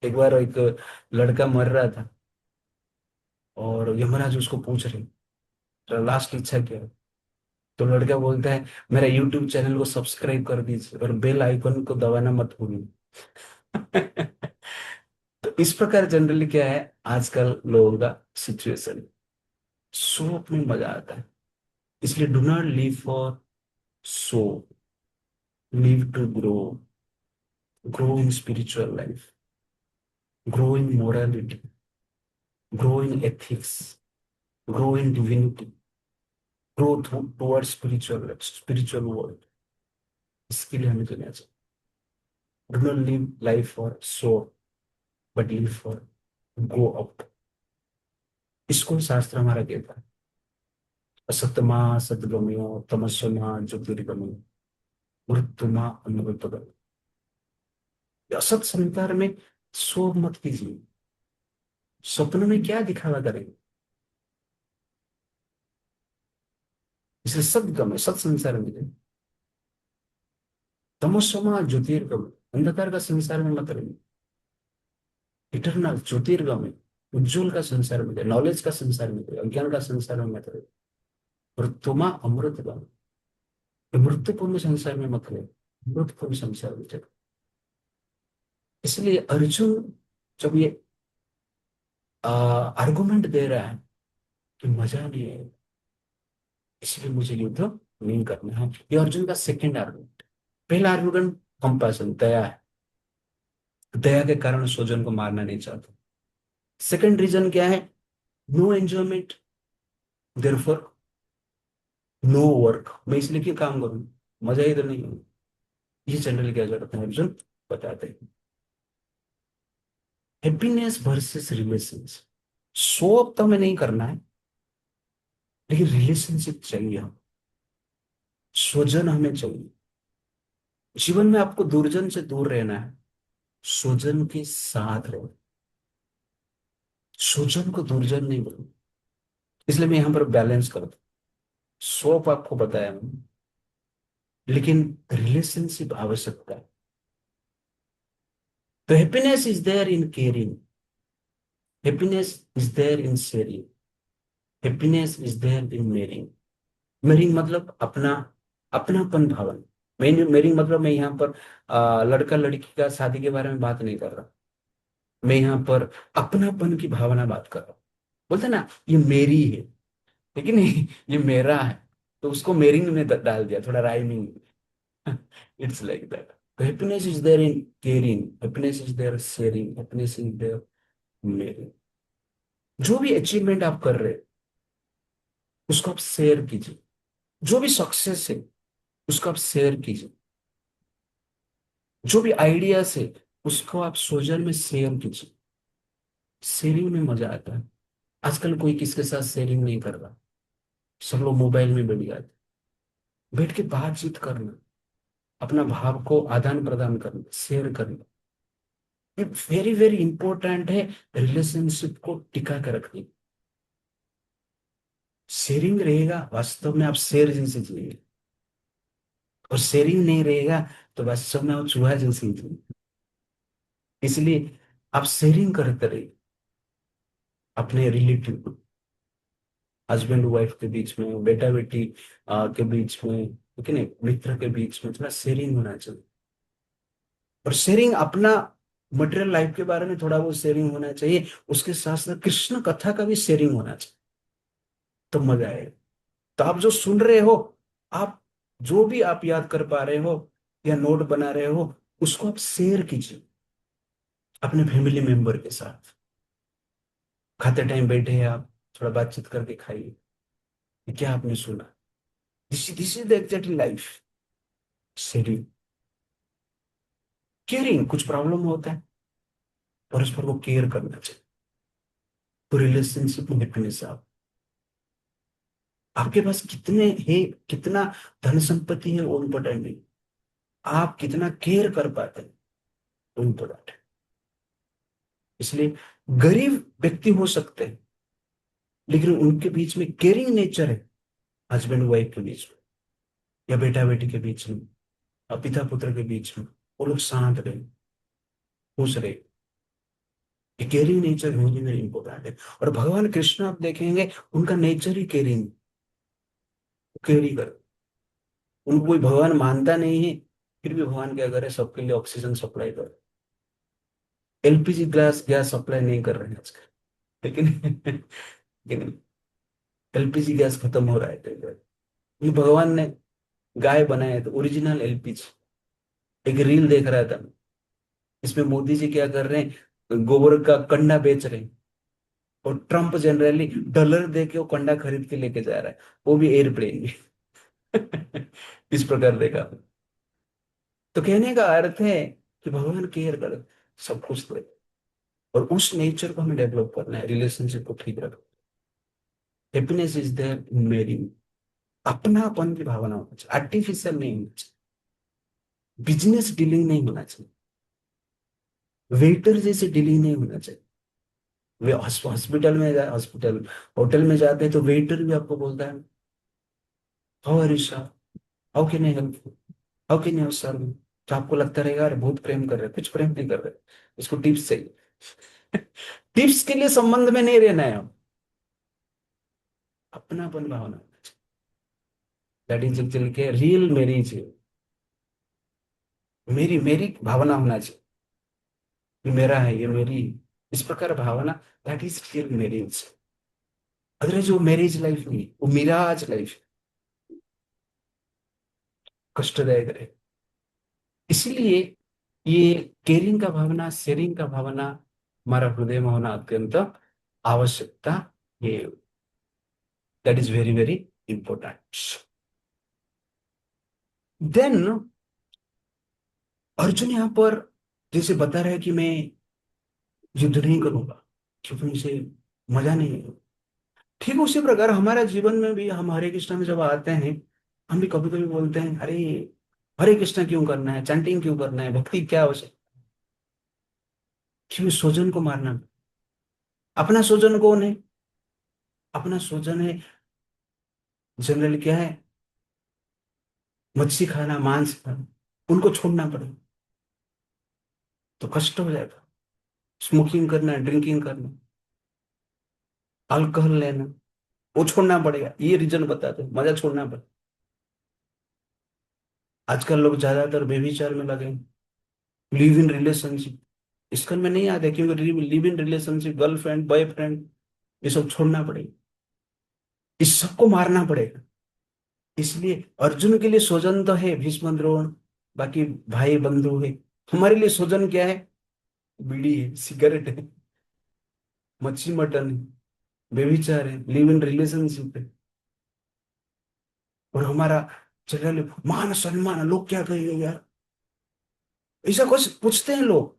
एक बार एक लड़का मर रहा था और यमराज उसको पूछ रहे, "तेरा लास्ट इच्छा क्या है?" तो लड़का बोलता है, "मेरा यूट्यूब चैनल को सब्सक्राइब कर दीजिए और बेल आइकन को दबाना मत भूलिए।" तो इस प्रकार जनरली क्या है आजकल लोगों का सिचुएशन, शो ऑफ में मजा आता है। इसलिए do not live for show, live to grow, grow in spiritual life, grow in morality, grow in ethics, grow in divinity, grow towards spiritual world। इसके लिए हमें दुनिया चाहिए। Do not live life for show, but live for go up। इसको शास्त्र हमारा कहता है, असतमा सद्गमयो तमसमा ज्योतिर्गमयो मृत्युमा अमृतगमयो। असत संसार में शो मत कीजिए, स्वप्न में क्या दिखावा करेंगे। इसलिए सदगम है, सत संसार में जाइए। तमस्वमा ज्योतिर्गम, अंधकार का संसार में मत रहिए। इटरनल ज्योतिर्गम है, उज्जवल का संसार में, नॉलेज का संसार में, अज्ञान का संसार में मत रहिए। और तुमा अमृतगम, मृत्युपूर्ण संसार में मत रहिए, अमृतपूर्ण संसार में चलो। इसलिए अर्जुन जब ये आर्गुमेंट दे रहा है कि मजा नहीं है, इसलिए मुझे युद्ध नहीं करना है, ये अर्जुन का सेकंड आर्गुमेंट। पहला आर्गुमेंट कंपैशन, दया है, दया के कारण स्वजन को मारना नहीं चाहता। सेकंड रीजन क्या है? No enjoyment, therefore no work. मैं इसलिए क्यों काम करूं, मजा ही तो नहीं है। ये जनरली क्या करते हैं अर्जुन, बताते हैं। Happiness versus relations, show up तो हमें नहीं करना है, लेकिन रिलेशनशिप चाहिए हम, स्वजन हमें चाहिए। जीवन में आपको दुर्जन से दूर रहना है, स्वजन के साथ रहो। स्वजन को दुर्जन नहीं बोलो। इसलिए मैं यहां पर बैलेंस करता हूं, शो अप आपको बताया मैंने, लेकिन रिलेशनशिप आवश्यकता है। तो happiness is there in caring, happiness is there in sharing, happiness is there in मेरिंग। मेरिंग मतलब अपना, अपनापन भावना। मेरिंग मतलब मैं यहाँ पर लड़का लड़की का शादी के बारे में बात नहीं कर रहा, मैं यहाँ पर अपनापन की भावना बात कर रहा हूँ। बोलते ना ये मेरी है, लेकिन नहीं, ये मेरा है, तो उसको मेरिंग में डाल दिया, थोड़ा rhyming. It's like that. Happiness is there in caring, happiness is there sharing, happiness is there मेरिंग। जो भी अचीवमेंट आप कर रहे हैं उसको आप शेयर कीजिए, जो भी सक्सेस है उसको आप शेयर कीजिए। जो भी आइडियाज है उसको आप सोशल में शेयर कीजिए। शेयरिंग में मजा आता है। आजकल कोई किसके साथ शेयरिंग नहीं कर रहा, सब लोग मोबाइल में बैठ जाते। बैठ के बातचीत करना, अपना भाव को आदान प्रदान करना, शेयर करना, ये वेरी वेरी इंपॉर्टेंट है रिलेशनशिप को टिका कर रखने। शेयरिंग रहेगा वास्तव में आप शेर जैसे जिएंगे, और शेयरिंग नहीं रहेगा तो वास्तव में आप चूहा जैसे ही जिएंगे। इसलिए आप शेयरिंग करते रहिए अपने रिलेटिव, हस्बैंड वाइफ के बीच में, बेटा बेटी के बीच में, ठीक है ना, मित्र के बीच में थोड़ा शेयरिंग होना चाहिए। और शेयरिंग अपना मटेरियल लाइफ के बारे में थोड़ा बहुत शेयरिंग होना चाहिए, उसके साथ साथ कृष्ण कथा का भी शेयरिंग होना चाहिए, तो मजा आएगा। तो आप जो सुन रहे हो, आप जो भी आप याद कर पा रहे हो या नोट बना रहे हो, उसको आप शेयर कीजिए अपने फैमिली मेंबर के साथ। खाते टाइम बैठे हैं आप, थोड़ा बातचीत करके खाइए कि क्या आपने सुना। This is the exactly life. Sharing, caring, कुछ प्रॉब्लम होता है और उस पर वो केयर करना चाहिए। तो रिलेशनशिप में हैप्पीनेस आप, आपके पास कितने है, कितना धन संपत्ति है वो इम्पोर्टेंट नहीं, आप कितना केयर कर पाते हैं वो इम्पोर्टेंट है। इसलिए गरीब व्यक्ति हो सकते हैं लेकिन उनके बीच में केयरिंग नेचर है, हस्बैंड वाइफ के बीच में, या बेटा बेटी के बीच में, और पिता पुत्र के बीच में, वो लोग शांत रहे, खुश रहे। Caring nature very very important है। और भगवान कृष्ण आप देखेंगे उनका नेचर ही केयरिंग, केयरिंग कर, उनको कोई भगवान मानता नहीं है, फिर भी भगवान क्या करे, सबके लिए ऑक्सीजन सप्लाई कर, एलपीजी गैस गैस सप्लाई नहीं कर रहे हैं आजकल, लेकिन एलपीजी गैस खत्म हो रहा है कई बार। ये भगवान ने गाय बनाया तो ओरिजिनल एलपीजी। एक रील देख रहा था, इसमें मोदी जी क्या कर रहे हैं, गोबर का कंडा बेच रहे हैं, और ट्रम्प जनरली डॉलर दे के वो कंडा खरीद के लेके जा रहा है, वो भी एयरप्लेन में। इस प्रकार देखा। तो कहने का अर्थ है कि भगवान केयर कर, सब कुछ दे, और उस नेचर को हमें डेवलप करना है, रिलेशनशिप को ठीक रखना। हैप्पीनेस इज देयर इन मेरिंग, अपनापन की भावना होना चाहिए, आर्टिफिशियल नहीं होना चाहिए, बिजनेस डीलिंग नहीं होना चाहिए, वेटर जैसे डीलिंग नहीं होना चाहिए। वे हॉस्पिटल में जाए, हॉस्पिटल होटल में जाते हैं तो वेटर भी आपको बोलता है, how are you sir, how can I help, how can you serve. तो आपको लगता रहेगा अरे बहुत प्रेम कर रहे हैं, कुछ प्रेम नहीं कर रहे, इसको टिप्स चाहिए। टिप्स के लिए संबंध में नहीं रहना है, हम अपनापन भावना, दैट इज एक्चुअली के रियल मैरिज है। मेरी मेरी भावना होना चाहिए, ये मेरा है, ये मेरी, इस प्रकार भावना, that is real marriage. Otherwise वो मैरिज लाइफ नहीं, वो मिराज लाइफ, कष्टदायक है। इसलिए ये केयरिंग का भावना, शेयरिंग का भावना हमारा हृदय में होना अत्यंत आवश्यकता है। That is very very important. Then Arjun यहाँ पर जैसे बता रहा है कि मैं युद्ध नहीं करूंगा क्योंकि मुझे मजा नहीं है। ठीक उसी प्रकार हमारे जीवन में भी हम हरे कृष्ण में जब आते हैं, हम भी कभी कभी बोलते हैं अरे हरे कृष्ण क्यों करना है, चैंटिंग क्यों करना है, भक्ति क्या आवश्यक, क्यों स्वजन को मारना। अपना स्वजन कौन है, अपना स्वजन है जनरल क्या है, मच्छी खाना, मांस खाना, उनको छोड़ना पड़ेगा तो कष्ट हो जाएगा। स्मोकिंग करना, ड्रिंकिंग करना, अल्कोहल लेना, वो छोड़ना पड़ेगा, ये रीजन बताते हैं, मजा छोड़ना पड़ेगा। आजकल लोग ज्यादातर बेविचार में लगे, लिव इन रिलेशनशिप, इसका में नहीं आता है क्योंकि live in relationship, girlfriend boyfriend, ये सब छोड़ना पड़ेगा, इस सबको मारना पड़ेगा। इसलिए अर्जुन के लिए स्वजन तो है भीष्म द्रोण, बाकी भाई बंधु है। हमारे लिए स्वजन क्या है, बीड़ी है, सिगरेट है, मच्छी मटन है, बेविचार है, लिव इन रिलेशनशिप है। और हमारा जनरली मान सम्मान, लोग क्या कहेंगे यार, ऐसा कुछ पूछते हैं लोग।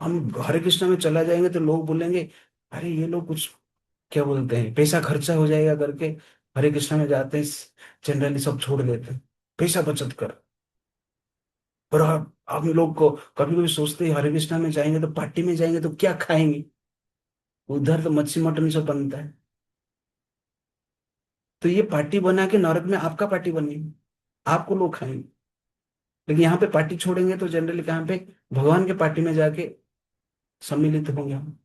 हम हरे कृष्णा में चला जाएंगे तो लोग बोलेंगे, अरे ये लोग कुछ क्या बोलते हैं, पैसा खर्चा हो जाएगा करके हरे कृष्णा में जाते हैं, जनरली सब छोड़ देते हैं पैसा बचत कर। पर हम लोग को कभी कभी सोचते हैं हरे कृष्णा में जाएंगे तो पार्टी में जाएंगे तो क्या खाएंगे, उधर तो मच्छी मटन सब बनता है। तो ये पार्टी बना के नरक में आपका पार्टी बनेगी, आपको लोग खाएंगे। लेकिन यहाँ पे पार्टी छोड़ेंगे तो जनरली कहाँ पे, भगवान के पार्टी में जाके सम्मिलित होंगे हम।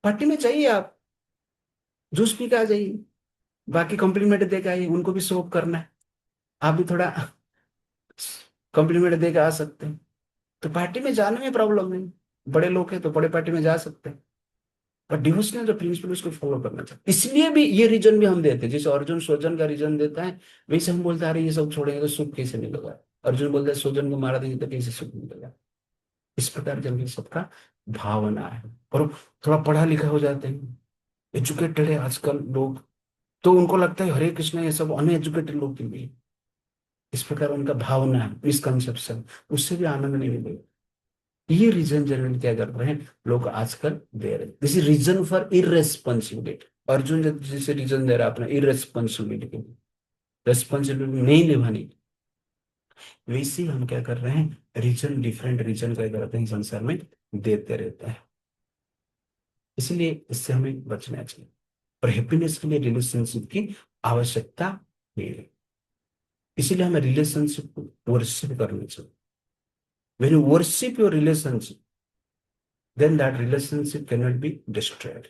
पार्टी में चाहिए आप जूस पी के आ जाइए, बाकी कॉम्प्लीमेंट दे के आइए, उनको भी शो करना है, आप भी थोड़ा कॉम्प्लीमेंट दे के आ सकते हैं। तो पार्टी में जाने में प्रॉब्लम नहीं, बड़े लोग हैं तो बड़े पार्टी में जा सकते हैं। पर डिवोशनल जो प्रिंसिपल उसको फॉलो करना चाहिए। इसलिए भी ये रीजन भी हम देते हैं, जैसे अर्जुन स्वजन का रीजन देता है, वैसे हम बोलते हैं अरे ये सब छोड़ेंगे तो सुख कैसे मिलेगा। अर्जुन बोलता है स्वजन को मारा देंगे तो कैसे सुख मिलेगा। इस प्रकार जनरली सबका भावना है। और थोड़ा पढ़ा लिखा हो जाते हैं, एजुकेटेड है आजकल लोग, तो उनको लगता है हरे कृष्ण ये सब अनएजुकेटेड लोग के लिए। इस प्रकार उनका भावना है, मिसकंसेप्शन, उससे भी आनंद नहीं मिलेगा। ये रीजन जनरली क्या कर रहे हैं लोग आजकल दे रहे हैं, this is reason for irresponsibility. Arjun जैसे रीजन दे रहा है अपना इरेस्पॉन्सिबिलिटी के लिए, रेस्पॉन्सिबिलिटी नहीं निभानी। वैसे ही हम क्या कर रहे हैं, रीजन डिफरेंट रीजन क्या करते हैं संसार में देते रहते हैं। इसलिए इससे हमें बचना चाहिए। और हैप्पीनेस के लिए रिलेशनशिप की आवश्यकता नहीं है। इसीलिए हमें रिलेशनशिप को वर्शिप करना चाहिए। When you worship your relationship, then that relationship cannot be destroyed.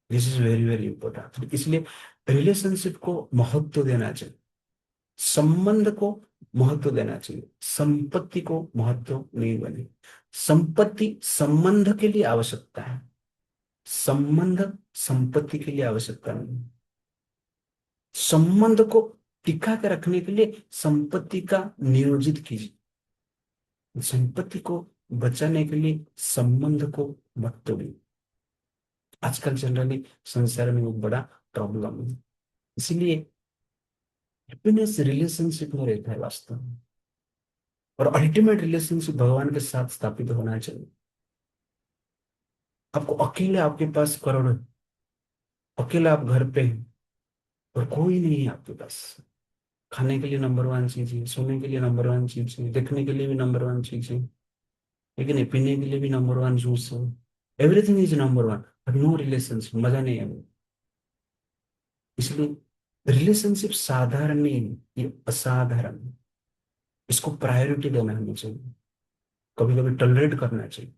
This is very very important. इसलिए रिलेशनशिप को महत्व देना चाहिए, संबंध को महत्व देना चाहिए, संपत्ति को महत्व नहीं बने। संपत्ति संबंध के लिए आवश्यकता है, संबंध संपत्ति के लिए आवश्यकता नहीं है। संबंध को टिका कर रखने के लिए संपत्ति का नियोजित कीजिए, संपत्ति को बचाने के लिए संबंध को मत तोड़िए। आजकल जनरली संसार में एक बड़ा प्रॉब्लम है। इसीलिए हैप्पीनेस रिलेशनशिप में रहता है वास्तव में। और अल्टीमेट रिलेशनशिप भगवान के साथ स्थापित होना चाहिए। आपको अकेले आपके पास करोड़ है, अकेले आप घर पे हैं और कोई नहीं है आपके पास, खाने के लिए नंबर वन चीज है, सोने के लिए नंबर वन चीज है, देखने के लिए भी नंबर वन चीज है, लेकिन पीने के लिए भी नंबर वन जूस है, everything is number one, but no relationship, मजा नहीं है वो। इसलिए रिलेशनशिप साधारण नहीं है, ये असाधारण है। इसको प्रायोरिटी देना हमें चाहिए, कभी कभी टॉलरेट करना चाहिए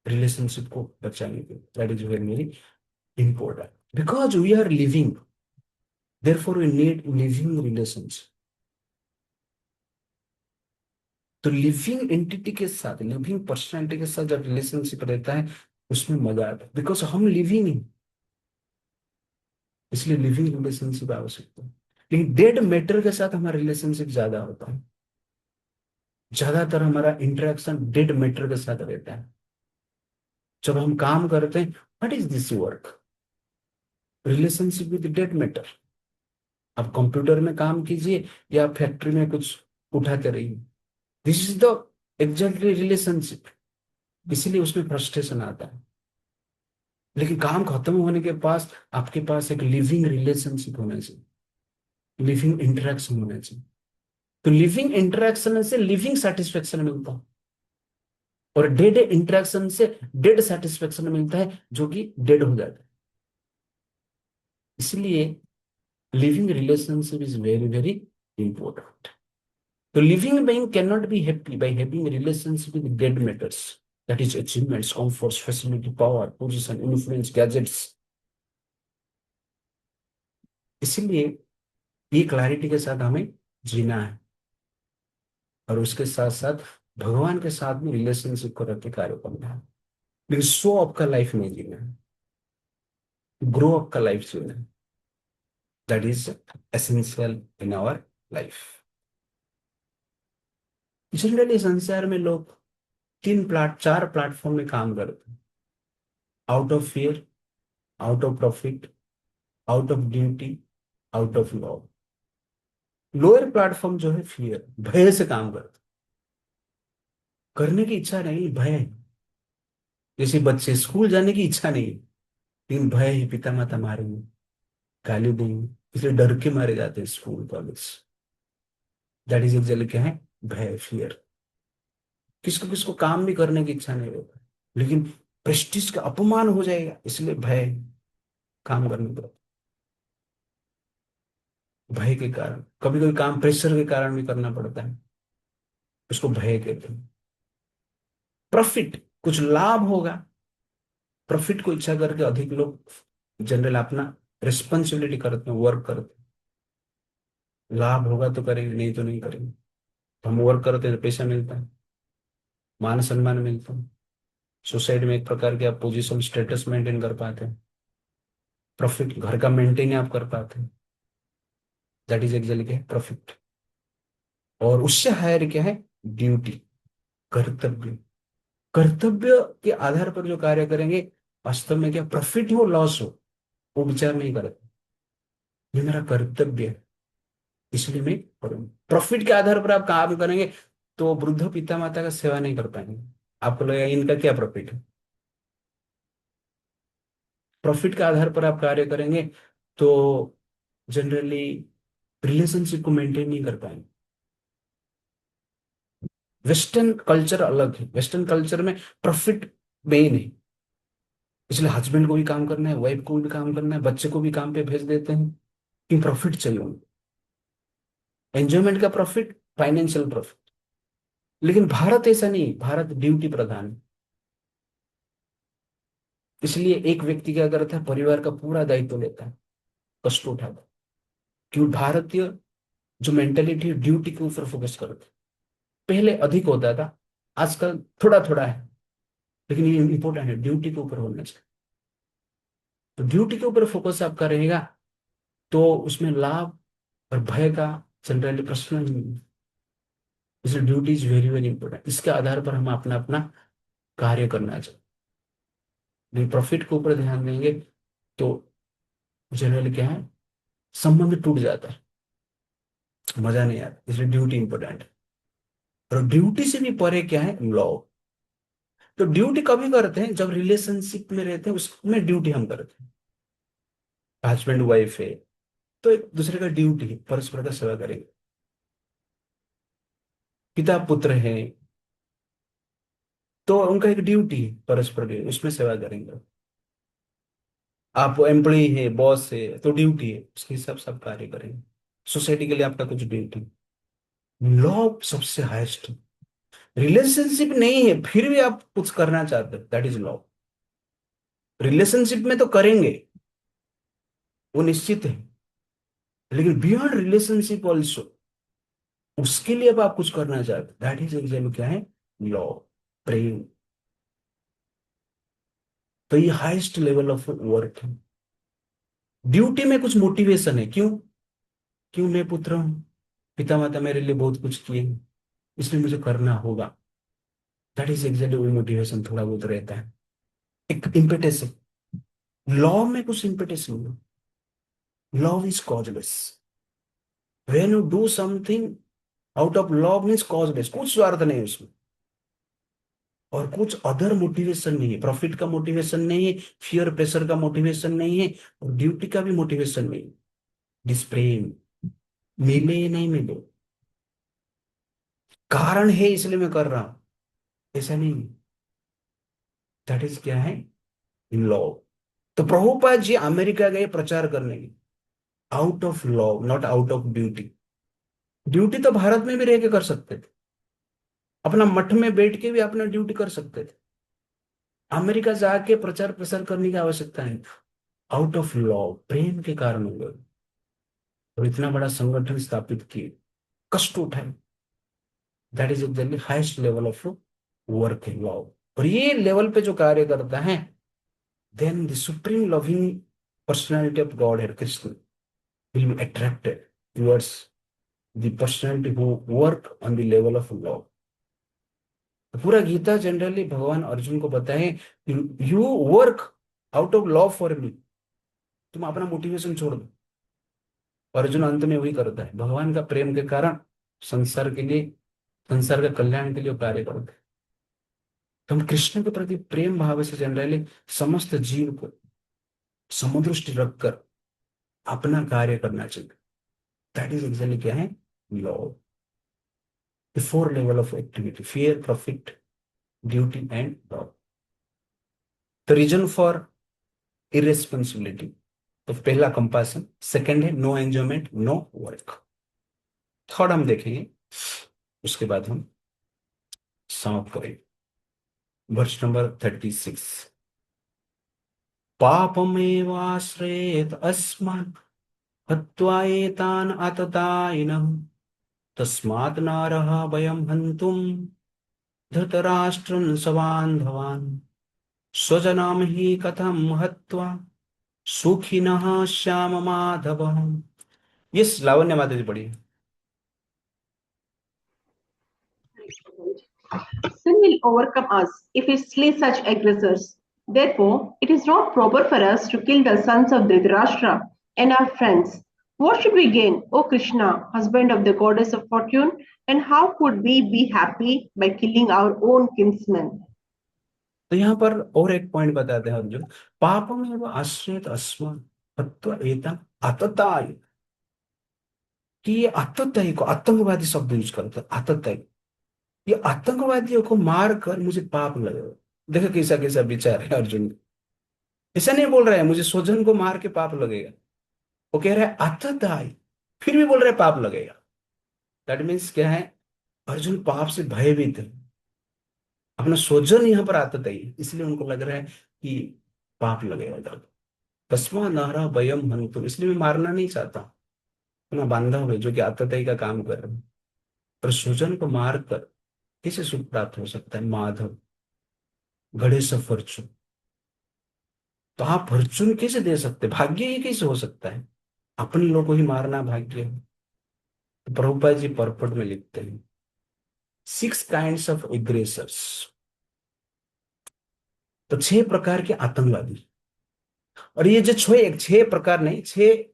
रिलेशनशिप को बचाने के लिए। That is very very important because we are living, therefore we need living relationship. तो लिविंग एंटिटी के साथ, लिविंग पर्सनैलिटी के साथ जब रिलेशनशिप रहता है उसमें मजा आता है, बिकॉज हम लिविंग है, इसलिए लिविंग रिलेशनशिप आवश्यक है। लेकिन डेड मैटर के साथ हमारा रिलेशनशिप ज्यादा होता है, ज्यादातर हमारा इंटरेक्शन डेड मैटर के साथ रहता है। जब हम काम करते हैं, what is this work, relationship with dead matter. आप कंप्यूटर में काम कीजिए या फैक्ट्री में कुछ उठाते रहिए, this is the exactly relationship. इसीलिए उसमें फ्रस्ट्रेशन आता है। लेकिन काम खत्म होने के पास आपके पास एक लिविंग रिलेशनशिप होना चाहिए, लिविंग इंटरेक्शन होना चाहिए। तो लिविंग इंटरेक्शन से लिविंग सेटिस्फेक्शन मिलता है, और डेड इंटरेक्शन से डेड सेटिस्फेक्शन मिलता है, जो कि डेड हो जाता है। इसलिए living relationship is very very important. तो living being cannot be happy by having a relationship with dead matters, that is achievements, comforts, facility, power, position, influence, gadgets। इसलिए ये क्लैरिटी के साथ हमें जीना है, और उसके साथ साथ भगवान के साथ में रिलेशनशिप को रख के कार्य करना है। लेकिन शो अप का लाइफ नहीं जीना है, ग्रो अप का लाइफ जीना है। That is essential in our life. Generally संसार में लोग चार प्लेटफॉर्म में काम करते हैं, out of fear, out of profit, out of duty, out of law. Lower platform जो है फियर, भय से काम करता है। करने की इच्छा नहीं, भय। जैसे बच्चे स्कूल जाने की इच्छा नहीं, लेकिन भय है, पिता माता मारेंगे, गाली देंगे, इसलिए डर के मारे जाते हैं school college. That is actually क्या है? भय, फियर। किसको किसको काम भी करने की इच्छा नहीं होता, लेकिन प्रेस्टीज का अपमान हो जाएगा इसलिए भय, काम करने पर भय के कारण। कभी कभी काम प्रेशर के कारण भी करना पड़ता है, उसको भय कहते हैं। प्रॉफिट, कुछ लाभ होगा, प्रॉफिट को इच्छा करके अधिक लोग जनरल अपना रिस्पॉन्सिबिलिटी करते हैं, वर्क करते हैं। लाभ होगा तो करेंगे, नहीं तो नहीं करेंगे। तो हम वर्क करते हैं तो पैसा मिलता है, मान सम्मान मिलता है, सोसाइटी में एक प्रकार के आप पोजीशन स्टेटस मेंटेन कर पाते हैं, प्रॉफिट घर का मेंटेन आप कर पाते हैं। दैट इज एक्चुअली क्या है? प्रॉफिट। और उससे हायर क्या है? ड्यूटी, कर्तव्य। कर्तव्य के आधार पर जो कार्य करेंगे, वास्तव में क्या प्रॉफिट हो लॉस हो वो विचार नहीं करते, ये मेरा कर्तव्य है इसलिए मैं करूंगा। प्रॉफिट के आधार पर आप काम करेंगे तो वृद्ध पिता माता का सेवा नहीं कर पाएंगे, आपको लगेगा इनका क्या प्रॉफिट है। प्रॉफिट के आधार पर आप कार्य करेंगे तो जनरली रिलेशनशिप को मेंटेन नहीं कर पाएंगे। वेस्टर्न कल्चर अलग है, वेस्टर्न कल्चर में प्रॉफिट मेन है, इसलिए हस्बैंड को भी काम करना है, वाइफ को भी काम करना है, बच्चे को भी काम पे भेज देते हैं कि प्रॉफिट चाहिए उनको, एंजॉयमेंट का प्रॉफिट, फाइनेंशियल प्रॉफिट। लेकिन भारत ऐसा नहीं, भारत ड्यूटी प्रधान है। इसलिए एक व्यक्ति क्या करता है, परिवार का पूरा दायित्व लेता है, कष्ट उठाता है। क्यों? भारतीय जो मेंटेलिटी है ड्यूटी के ऊपर फोकस करते हैं। पहले अधिक होता था, आजकल थोड़ा थोड़ा है, लेकिन ये इंपॉर्टेंट है, ड्यूटी के ऊपर होना चाहिए। तो ड्यूटी के ऊपर फोकस आपका रहेगा तो उसमें लाभ और भय का जनरली प्रश्न ही नहीं है। इसलिए duty is very very important, इसके आधार पर हम अपना अपना कार्य करना चाहिए। लेकिन प्रॉफिट के ऊपर ध्यान देंगे तो जनरली क्या है, संबंध टूट जाता है, मजा नहीं आता। इसलिए ड्यूटी इंपॉर्टेंट है। और ड्यूटी से भी परे क्या है? लॉ। तो ड्यूटी कभी करते हैं जब रिलेशनशिप में रहते हैं, उसमें ड्यूटी हम करते हैं। हस्बैंड वाइफ है तो एक दूसरे का ड्यूटी है, परस्पर का सेवा करेंगे। पिता पुत्र है तो उनका एक ड्यूटी है, परस्पर की, उसमें सेवा करेंगे। आप एम्प्लॉय है, बॉस है तो ड्यूटी है, उसके हिसाब से आप कार्य करेंगे। सोसाइटी के लिए आपका कुछ ड्यूटी। लॉ सबसे हाईएस्ट। रिलेशनशिप नहीं है फिर भी आप कुछ करना चाहते हो, दैट इज लॉ। रिलेशनशिप में तो करेंगे, वो निश्चित है, लेकिन बियॉन्ड रिलेशनशिप ऑल्सो, उसके लिए अब आप कुछ करना चाहते हो, दैट इज एग्जैक्टली क्या है? लॉ, प्रेम। तो ये हाईएस्ट लेवल ऑफ वर्क है। ड्यूटी में कुछ मोटिवेशन है, क्यों? क्यों? मैं पुत्र हूं, पिता माता मेरे लिए बहुत कुछ किए हैं, इसलिए मुझे करना होगा। दैट इज एग्जैक्टली वही मोटिवेशन थोड़ा बहुत रहता है, एक इम्पेटस है। लॉ में कुछ इम्पेटस नहीं है, law is causeless. When you do something out of law means causeless, कुछ स्वार्थ नहीं है उसमें, और कुछ अदर मोटिवेशन नहीं है, प्रॉफिट का मोटिवेशन नहीं है, फियर प्रेशर का मोटिवेशन नहीं है, और ड्यूटी का भी मोटिवेशन नहीं है। दिस प्रेम, मिले नहीं मिले, कारण है इसलिए मैं कर रहा हूं, ऐसा नहीं। दैट इज क्या है? In law. तो प्रभुपाद जी अमेरिका गए प्रचार करने के, out of law, not out of duty. Duty तो भारत में भी रह के कर सकते थे, अपना मठ में बैठ के भी अपना ड्यूटी कर सकते थे, अमेरिका जाके प्रचार प्रसार करने की आवश्यकता नहीं। आउट ऑफ लॉ, प्रेम के कारण हो गए, और इतना बड़ा संगठन स्थापित किए, कष्ट उठाए। That is exactly highest level of work in law. और ये लेवल पे जो कार्य करता है, then the supreme loving personality of god है Krishna will be attracted towards the personality who work on the level of law. पूरा गीता जनरली भगवान अर्जुन को बताए, you work out of law for me, तुम अपना मोटिवेशन छोड़ दो। अर्जुन अंत में वही करता है, भगवान का प्रेम के कारण संसार के लिए, संसार के कल्याण के लिए कार्य करते हैं। तो हम कृष्ण के प्रति प्रेम भाव से जनरली समस्त जीव को समदृष्टि रखकर अपना कार्य करना चाहिए। दैट इज एक्चुअली क्या है, love. The four level of activity: fear, profit, duty and love. The reason for irresponsibility, तो पहला कंपैशन, सेकंड है no enjoyment, no work. Third हम देखेंगे, उसके बाद हम समाप्त करेंगे। वर्ष नंबर 36। पापमेवाश्रयेत अस्मान् हत्वा एतान् आततायिनः तस्मात् नारः वयं हन्तुं धृतराष्ट्रं सबान्धवान् स्वजनां हि कथं हत्वा सुखिनः श्याम माधव। ये लावण्य माता जी पढ़ी। Sin will overcome us if we slay such aggressors. Therefore, it is not proper for us to kill the sons of Dhritarashtra and our friends. What should we gain, O Krishna, husband of the goddess of fortune, and how could we be happy by killing our own kinsmen? तो यहाँ पर और एक पॉइंट बताते हैं अर्जुन, पापम एवं आश्रयत अस्मान् हत्वा एतान् आतताय। कि ये आतताई को आतंकवादी शब्द यूज करते हैं, आतताई। ये आतंकवादियों को मार कर मुझे पाप लगेगा। देखो कैसा कैसा विचार है अर्जुन। ऐसा नहीं बोल रहा है मुझे स्वजन को मार के पाप लगेगा, वो कह रहा है आतताई, फिर भी बोल रहा है पाप लगेगा। दैट मीन्स क्या है, अर्जुन पाप से भयभीत है। अपना स्वजन यहाँ पर आतताई है, इसलिए उनको लग रहा है कि पाप लगेगा। तस्मा नारा वयम हंतुम, इसलिए मैं मारना नहीं चाहता अपना बांधव है जो कि आतताई का काम कर रहे हैं। पर स्वजन को मार कर कैसे सुख प्राप्त हो सकता है। माधव गणेश फॉर्चून, तो आप फॉर्चून कैसे दे सकते, भाग्य ये कैसे हो सकता है, अपने लोगों को ही मारना भाग्य है। तो प्रभुपाद जी पर्पट में लिखते हैं 6 काइंड्स ऑफ एग्रेसर्स, तो 6 प्रकार के आतंकवादी। और ये जो 6 प्रकार नहीं, 6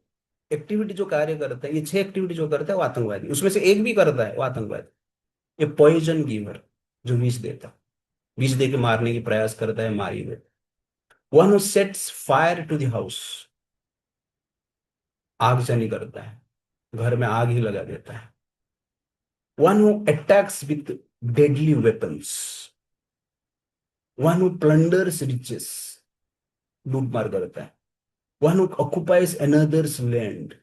एक्टिविटी जो कार्य करता है, ये 6 एक्टिविटी जो करता है वो आतंकवादी, उसमें से एक भी करता है वो आतंकवादी। ये पॉइजन गिवर, जो विष देता, विष दे के मारने की प्रयास करता है, मारी देता। One who sets fire to the house, आगजनी करता है, घर में आग ही लगा देता है। One who attacks with deadly weapons, one who plunders riches, लूटमार करता है। One who occupies another's land,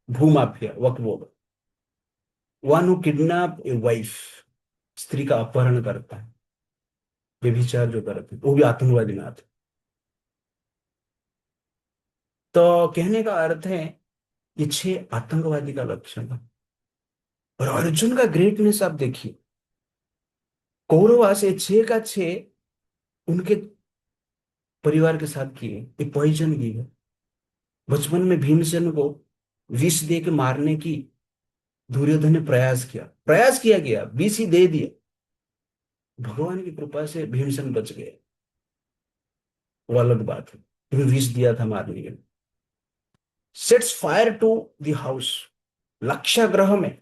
भूमाफिया, वक्फ। One who kidnap a wife, स्त्री का अपहरण करता है, व्यभिचार जो करते हैं, वो भी आतंकवादी में आते। तो कहने का अर्थ है ये 6 आतंकवादी का लक्षण है। और अर्जुन का ग्रेटनेस आप देखिए, कौरवा से 6 का 6 उनके परिवार के साथ किए, ये पॉइजन की है। बचपन में भीमसेन को विष दे के मारने की दुर्योधन ने प्रयास किया गया, विष ही दे दिया। भगवान की कृपा से भीमसेन बच गए, वो अलग बात है, क्योंकि विष दिया था मारने के लिए। Sets fire to the house, Lakshagriha में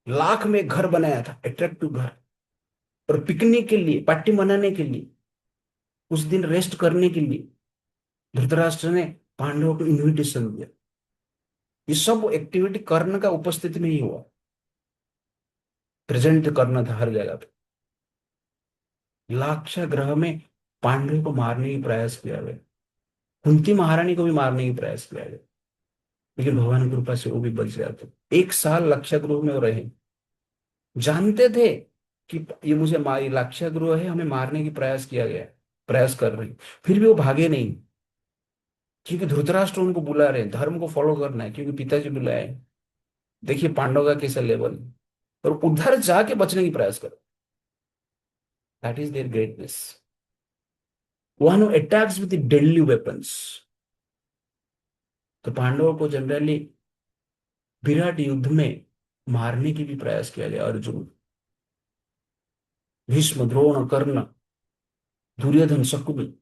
लाख में घर बनाया था, अट्रैक्टिव घर, और पिकनिक के लिए, पार्टी मनाने के लिए, उस दिन रेस्ट करने के लिए धृतराष्ट्र ने पांडवों को इन्विटेशन दिया। ये सब एक्टिविटी कर्ण का उपस्थिति में ही हुआ, प्रेजेंट करना था हर जगह पे। लाक्षागृह में पांडवों को मारने की प्रयास किया गया, कुंती महारानी को भी मारने की प्रयास किया गया, लेकिन भगवान की कृपा से वो भी बच जाते। 1 साल लाक्षागृह में वो रहे, जानते थे कि ये मुझे लाक्षागृह है, हमें मारने की प्रयास किया गया, प्रयास कर रहे हैं, फिर भी वो भागे नहीं, क्योंकि धृतराष्ट्र उनको बुला रहे हैं, धर्म को फॉलो करना है, क्योंकि पिताजी बुलाए। देखिए पांडव का कैसा लेवल, और उधर जाके बचने की प्रयास करो। That is there greatness. One who attacks with deadly weapons, तो पांडवों को जनरली विराट युद्ध में मारने की भी प्रयास किया गया। अर्जुन, भीष्म, द्रोण, कर्ण, दुर्योधन, शकुनी,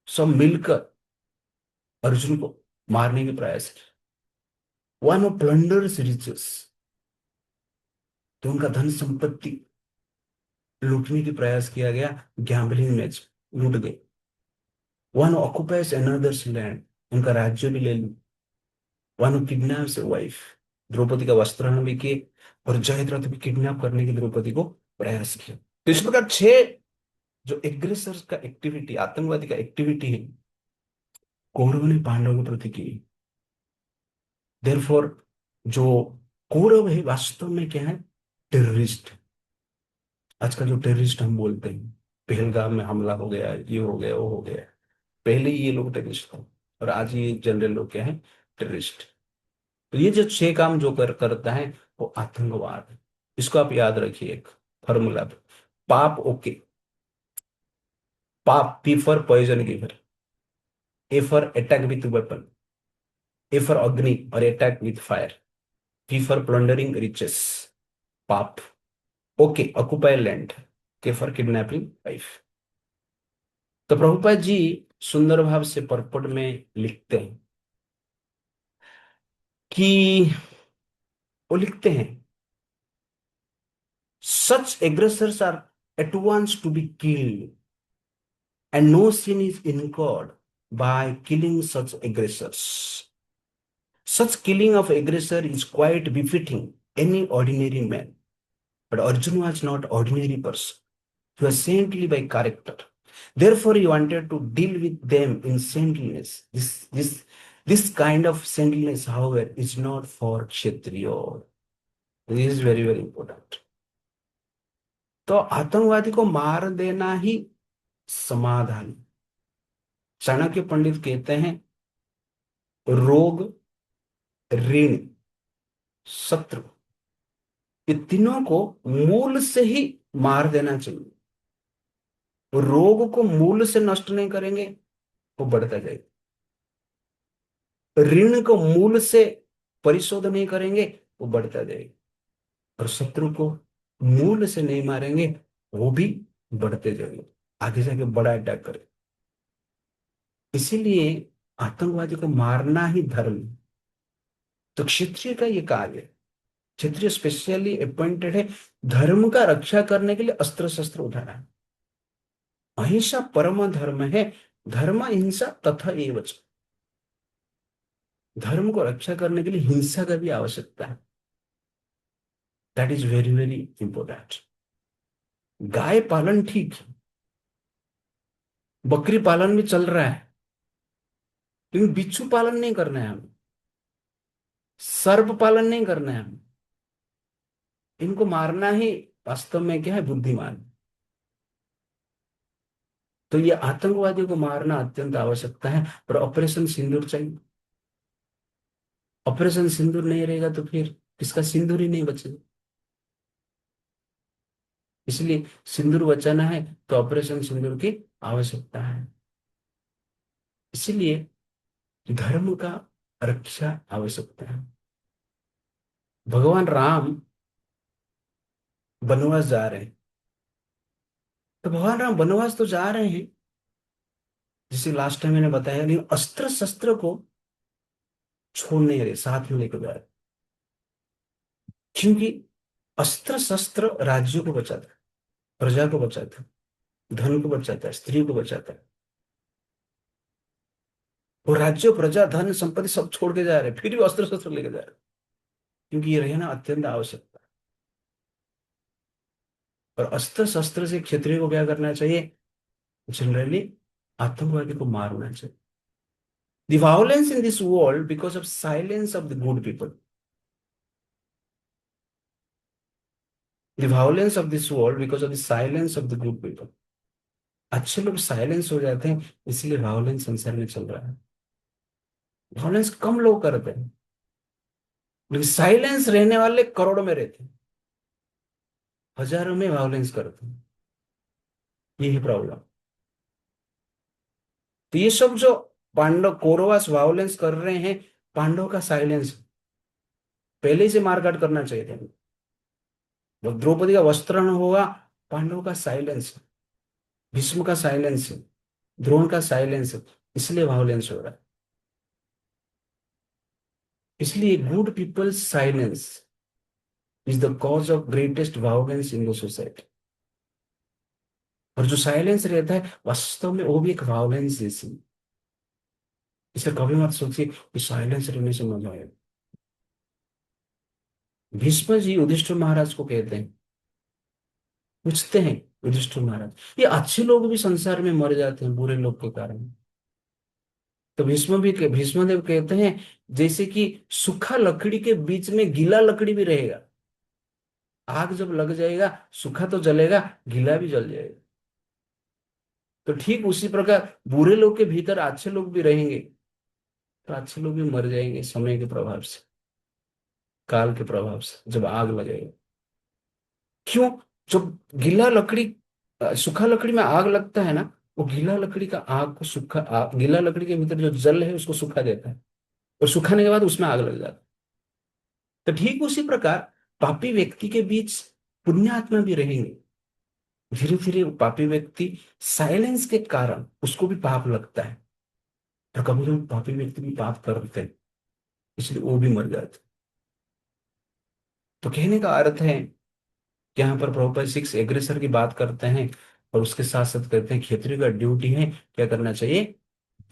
सब मिलकर अर्जुन को मारने की प्रयास किया। वन हु प्लंडर्स रिचेस, तो उनका धन संपत्ति लूटने की प्रयास किया गया, गैम्बलिंग मैच, लूट गए। वन ऑक्युपाइज अनदर्स लैंड, उनका राज्य भी ले ली। वन किडनैप्स वाइफ, द्रौपदी का वस्त्र भी किए, और जयद्रथ भी किडनैप करने की द्रौपदी को प्रयास किया। तो इस प्रकार 6 जो एग्रेसर्स का एक्टिविटी, आतंकवादी का एक्टिविटी है, कौरवों ने पांडवों के प्रति की। देयरफॉर जो कौरव है वास्तव में क्या है? टेररिस्ट। आज का जो टेररिस्ट हम बोलते हैं, पहलगाम में हमला हो गया, ये हो गया, वो हो गया, पहले ये लोग टेररिस्ट थे, और आज ये जनरल लोग क्या है? टेररिस्ट। तो ये जो 6 काम जो करता है वो आतंकवाद है। इसको आप याद रखिए, एक फॉर्मूला। पाप ओके, पाप, P for poison giver, A for attack with weapon, A for Agni और attack with fire, P for plundering riches, पाप। Okay, occupy land, K for kidnapping wife. तो प्रभुपाद जी सुंदर भाव से परपट में लिखते हैं कि, वो लिखते हैं, such aggressors are at once to be killed, and no sin is incurred by killing such aggressors. Such killing of aggressor is quite befitting any ordinary man. But Arjuna was not ordinary person. He was saintly by character. Therefore, he wanted to deal with them in saintliness. This kind of saintliness, however, is not for Kshatriya. This is very, very important. तो आतंकवादी को मार देना ही समाधान। चाणक्य पंडित कहते हैं, रोग, ऋण, शत्रु, ये तीनों को मूल से ही मार देना चाहिए। रोग को मूल से नष्ट नहीं करेंगे, वो बढ़ता जाएगा। ऋण को मूल से परिशोध नहीं करेंगे, वो बढ़ता जाएगा। और शत्रु को मूल से नहीं मारेंगे, वो भी बढ़ते जाएंगे, आगे जाके बड़ा अटैक करे। इसीलिए आतंकवादी को मारना ही धर्म है। तो क्षत्रिय का ये कार्य है। क्षत्रिय स्पेशली अपॉइंटेड है धर्म का रक्षा करने के लिए, अस्त्र शस्त्र उठाना है। अहिंसा परम धर्म है, धर्म हिंसा तथा एवच। धर्म को रक्षा करने के लिए हिंसा का भी आवश्यकता है। That is very very important. गाय पालन ठीक है, बकरी पालन भी चल रहा है, लेकिन बिच्छू पालन नहीं करना है हमें, सर्प पालन नहीं करना है हमें। इनको मारना ही वास्तव में क्या है? बुद्धिमान। तो ये आतंकवादियों को मारना अत्यंत आवश्यकता है, पर ऑपरेशन सिंदूर चाहिए। ऑपरेशन सिंदूर नहीं रहेगा तो फिर इसका सिंदूर ही नहीं बचेगा। इसलिए सिंदूर बचाना है तो ऑपरेशन सिंदूर की आवश्यकता है। इसलिए धर्म का रक्षा आवश्यकता है। भगवान राम वनवास जा रहे हैं, तो भगवान राम वनवास तो जा रहे हैं, जिसे लास्ट टाइम मैंने बताया, लेकिन अस्त्र शस्त्र को छोड़ नहीं रहे, साथ में लेकर जा रहे। क्योंकि अस्त्र शस्त्र राज्यों को बचाता है, प्रजा को बचाता है, धन को बचाता है, स्त्री को बचाता है। वो राज्य, प्रजा, धन, संपत्ति सब छोड़ के जा रहे हैं, फिर भी अस्त्र शस्त्र लेके जा रहे हैं, क्योंकि ये रहना अत्यंत आवश्यक है। और अस्त्र शस्त्र से क्षत्रिय को क्या करना चाहिए? जनरली आतंकवादी को मारना चाहिए। The violence in this world because of silence of the good people. The violence of this world because of the silence of the good people. अच्छे लोग साइलेंस हो जाते हैं, इसलिए वायलेंस संसार में चल रहा है। वायलेंस कम लोग करते हैं, लेकिन साइलेंस रहने वाले करोड़ों में रहते हैं, हजारों में वायलेंस करते हैं। यही प्रॉब्लम। तो ये सब जो पांडव कौरवास वायलेंस कर रहे हैं, पांडव का साइलेंस पहले से मारकाट करना चाहिए था। जब द्रौपदी का वस्त्रण होगा, पांडव का साइलेंस, भीष्म का साइलेंस, द्रोण का साइलेंस, इसलिए वायलेंस हो रहा है। इसलिए good people's silence is the cause of greatest violence in the society. और जो साइलेंस रहता है वास्तव में वो भी एक वायलेंस जैसी। इसे कभी मत सोचिए कि साइलेंस रहने से मजा आएगा। भीष्म जी युधिष्ठिर महाराज को कहते हैं, पूछते हैं युधिष्ठिर महाराज, ये अच्छे लोग भी संसार में मर जाते हैं बुरे लोग के कारण। तो भीष्मदेव कहते हैं जैसे कि सूखा लकड़ी के बीच में गीला लकड़ी भी रहेगा। आग जब लग जाएगा सूखा तो जलेगा, गीला भी जल जाएगा। तो ठीक उसी प्रकार बुरे लोग के भीतर अच्छे लोग भी रहेंगे, तो अच्छे लोग भी मर जाएंगे समय के प्रभाव से, काल के प्रभाव से, जब आग लगेगा। क्यों? जब गीला लकड़ी सूखा लकड़ी में आग लगता है ना, वो गीला लकड़ी का आग को गीला लकड़ी के भीतर जो जल है उसको सुखा देता है, और सुखाने के बाद उसमें आग लग जाता है। तो ठीक उसी प्रकार पापी व्यक्ति के बीच पुण्य आत्मा भी रहेंगे। धीरे धीरे वो पापी व्यक्ति साइलेंस के कारण उसको भी पाप लगता है, और कभी कभी पापी व्यक्ति भी पाप करते हैं, इसलिए वो भी मर जाते हैं। तो कहने का अर्थ है कि यहाँ पर प्रभुपाद 6 एग्रेसर की बात करते हैं, और उसके साथ साथ कहते हैं क्षत्रिय का ड्यूटी है क्या करना चाहिए,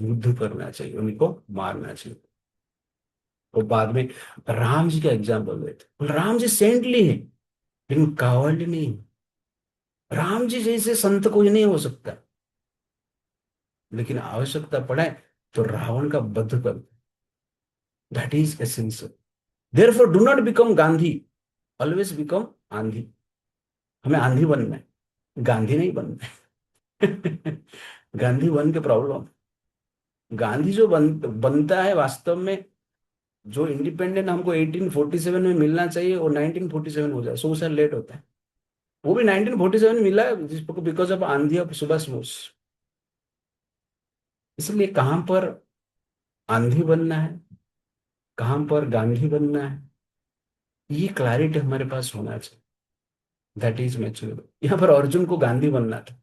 युद्ध करना चाहिए, उनको मारना चाहिए। और बाद में राम जी का एग्जाम्पल देते, राम जी सेंटली है लेकिन कावर्ड नहीं है। राम जी जैसे संत कोई नहीं हो सकता, लेकिन आवश्यकता पड़े तो रावण का वध कर। That is essential. Therefore do not become Gandhi, always become आंधी। हमें आंधी बनना है, गांधी नहीं बनना है। गांधी बन के प्रॉब्लम। गांधी जो बनता है वास्तव में, जो इंडिपेंडेंट हमको 1847 में मिलना चाहिए वो 1947 हो जाए, 100 साल लेट होता है। वो भी 1947 में मिला है बिकॉज ऑफ आंधी ऑफ सुभाष बोस। इसलिए कहां पर आंधी बनना है, कहां पर गांधी बनना है, ये क्लैरिटी हमारे पास होना चाहिए। That is mature. यहाँ पर अर्जुन को गांधी बनना था,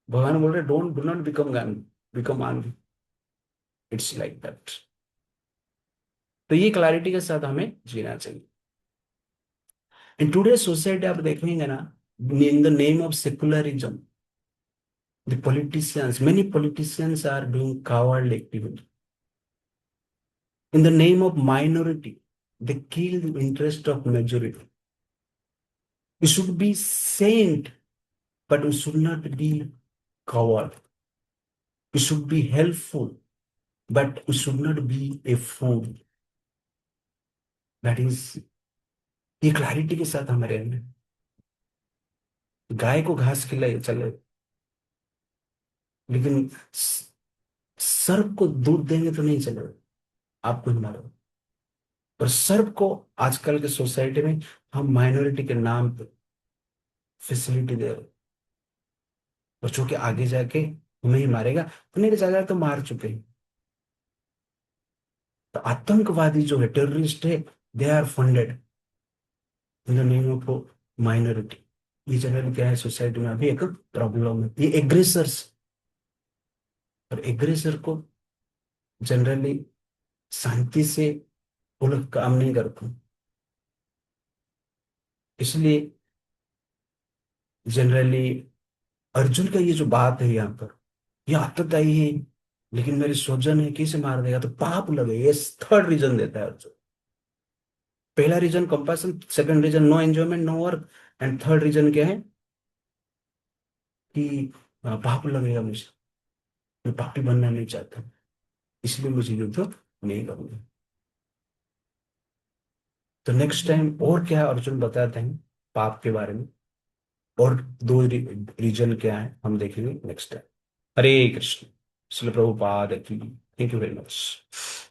भगवान बोल रहे don't do not become Gandhi, become आंधी। It's like that. तो ये क्लैरिटी के साथ हमें जीना चाहिए। इन टुडे सोसाइटी आप देखेंगे ना, इन the name of secularism the politicians, many politicians are doing coward activity. In the name of minority, they kill the interest of majority. We should be saint, but we should not be coward. We should be helpful, but we should not be a fool. That is, ये क्लैरिटी के साथ हमारे अंदर। गाय को घास खिलाए चले, लेकिन सर्प को दूध देंगे तो नहीं चलेगा, आपको ही मारो। और सर्प को आजकल के सोसाइटी में हम माइनॉरिटी के नाम पे फैसिलिटी दे रहे, बच्चों के आगे जाके हमें ही मारेगा, अपने की जगह तो मार चुके हैं। तो आतंकवादी जो है, टेररिस्ट है, they are funded in the name of minority. ये जनरली क्या है सोसाइटी में अभी एक प्रॉब्लम है, ये एग्रेसर्स। और एग्रेसर को जनरली शांति से वो लोग काम नहीं करते, इसलिए जनरली अर्जुन का ये जो बात है यहाँ पर, ये आतताई है, लेकिन मेरे स्वजन है कैसे मार देगा तो पाप लगे, ये थर्ड रीजन देता है अर्जुन। पहला reason compassion, second reason no enjoyment no work, and third reason क्या है कि पाप लगेगा मुझे, मैं पापी बनना नहीं चाहता, इसलिए मुझे युद्ध नहीं करूंगा। तो नेक्स्ट टाइम और क्या अर्जुन बताते हैं पाप के बारे में, और दो रीजन क्या है हम देखेंगे नेक्स्ट टाइम। हरे कृष्ण। श्रील प्रभुपाद की। Thank you very much.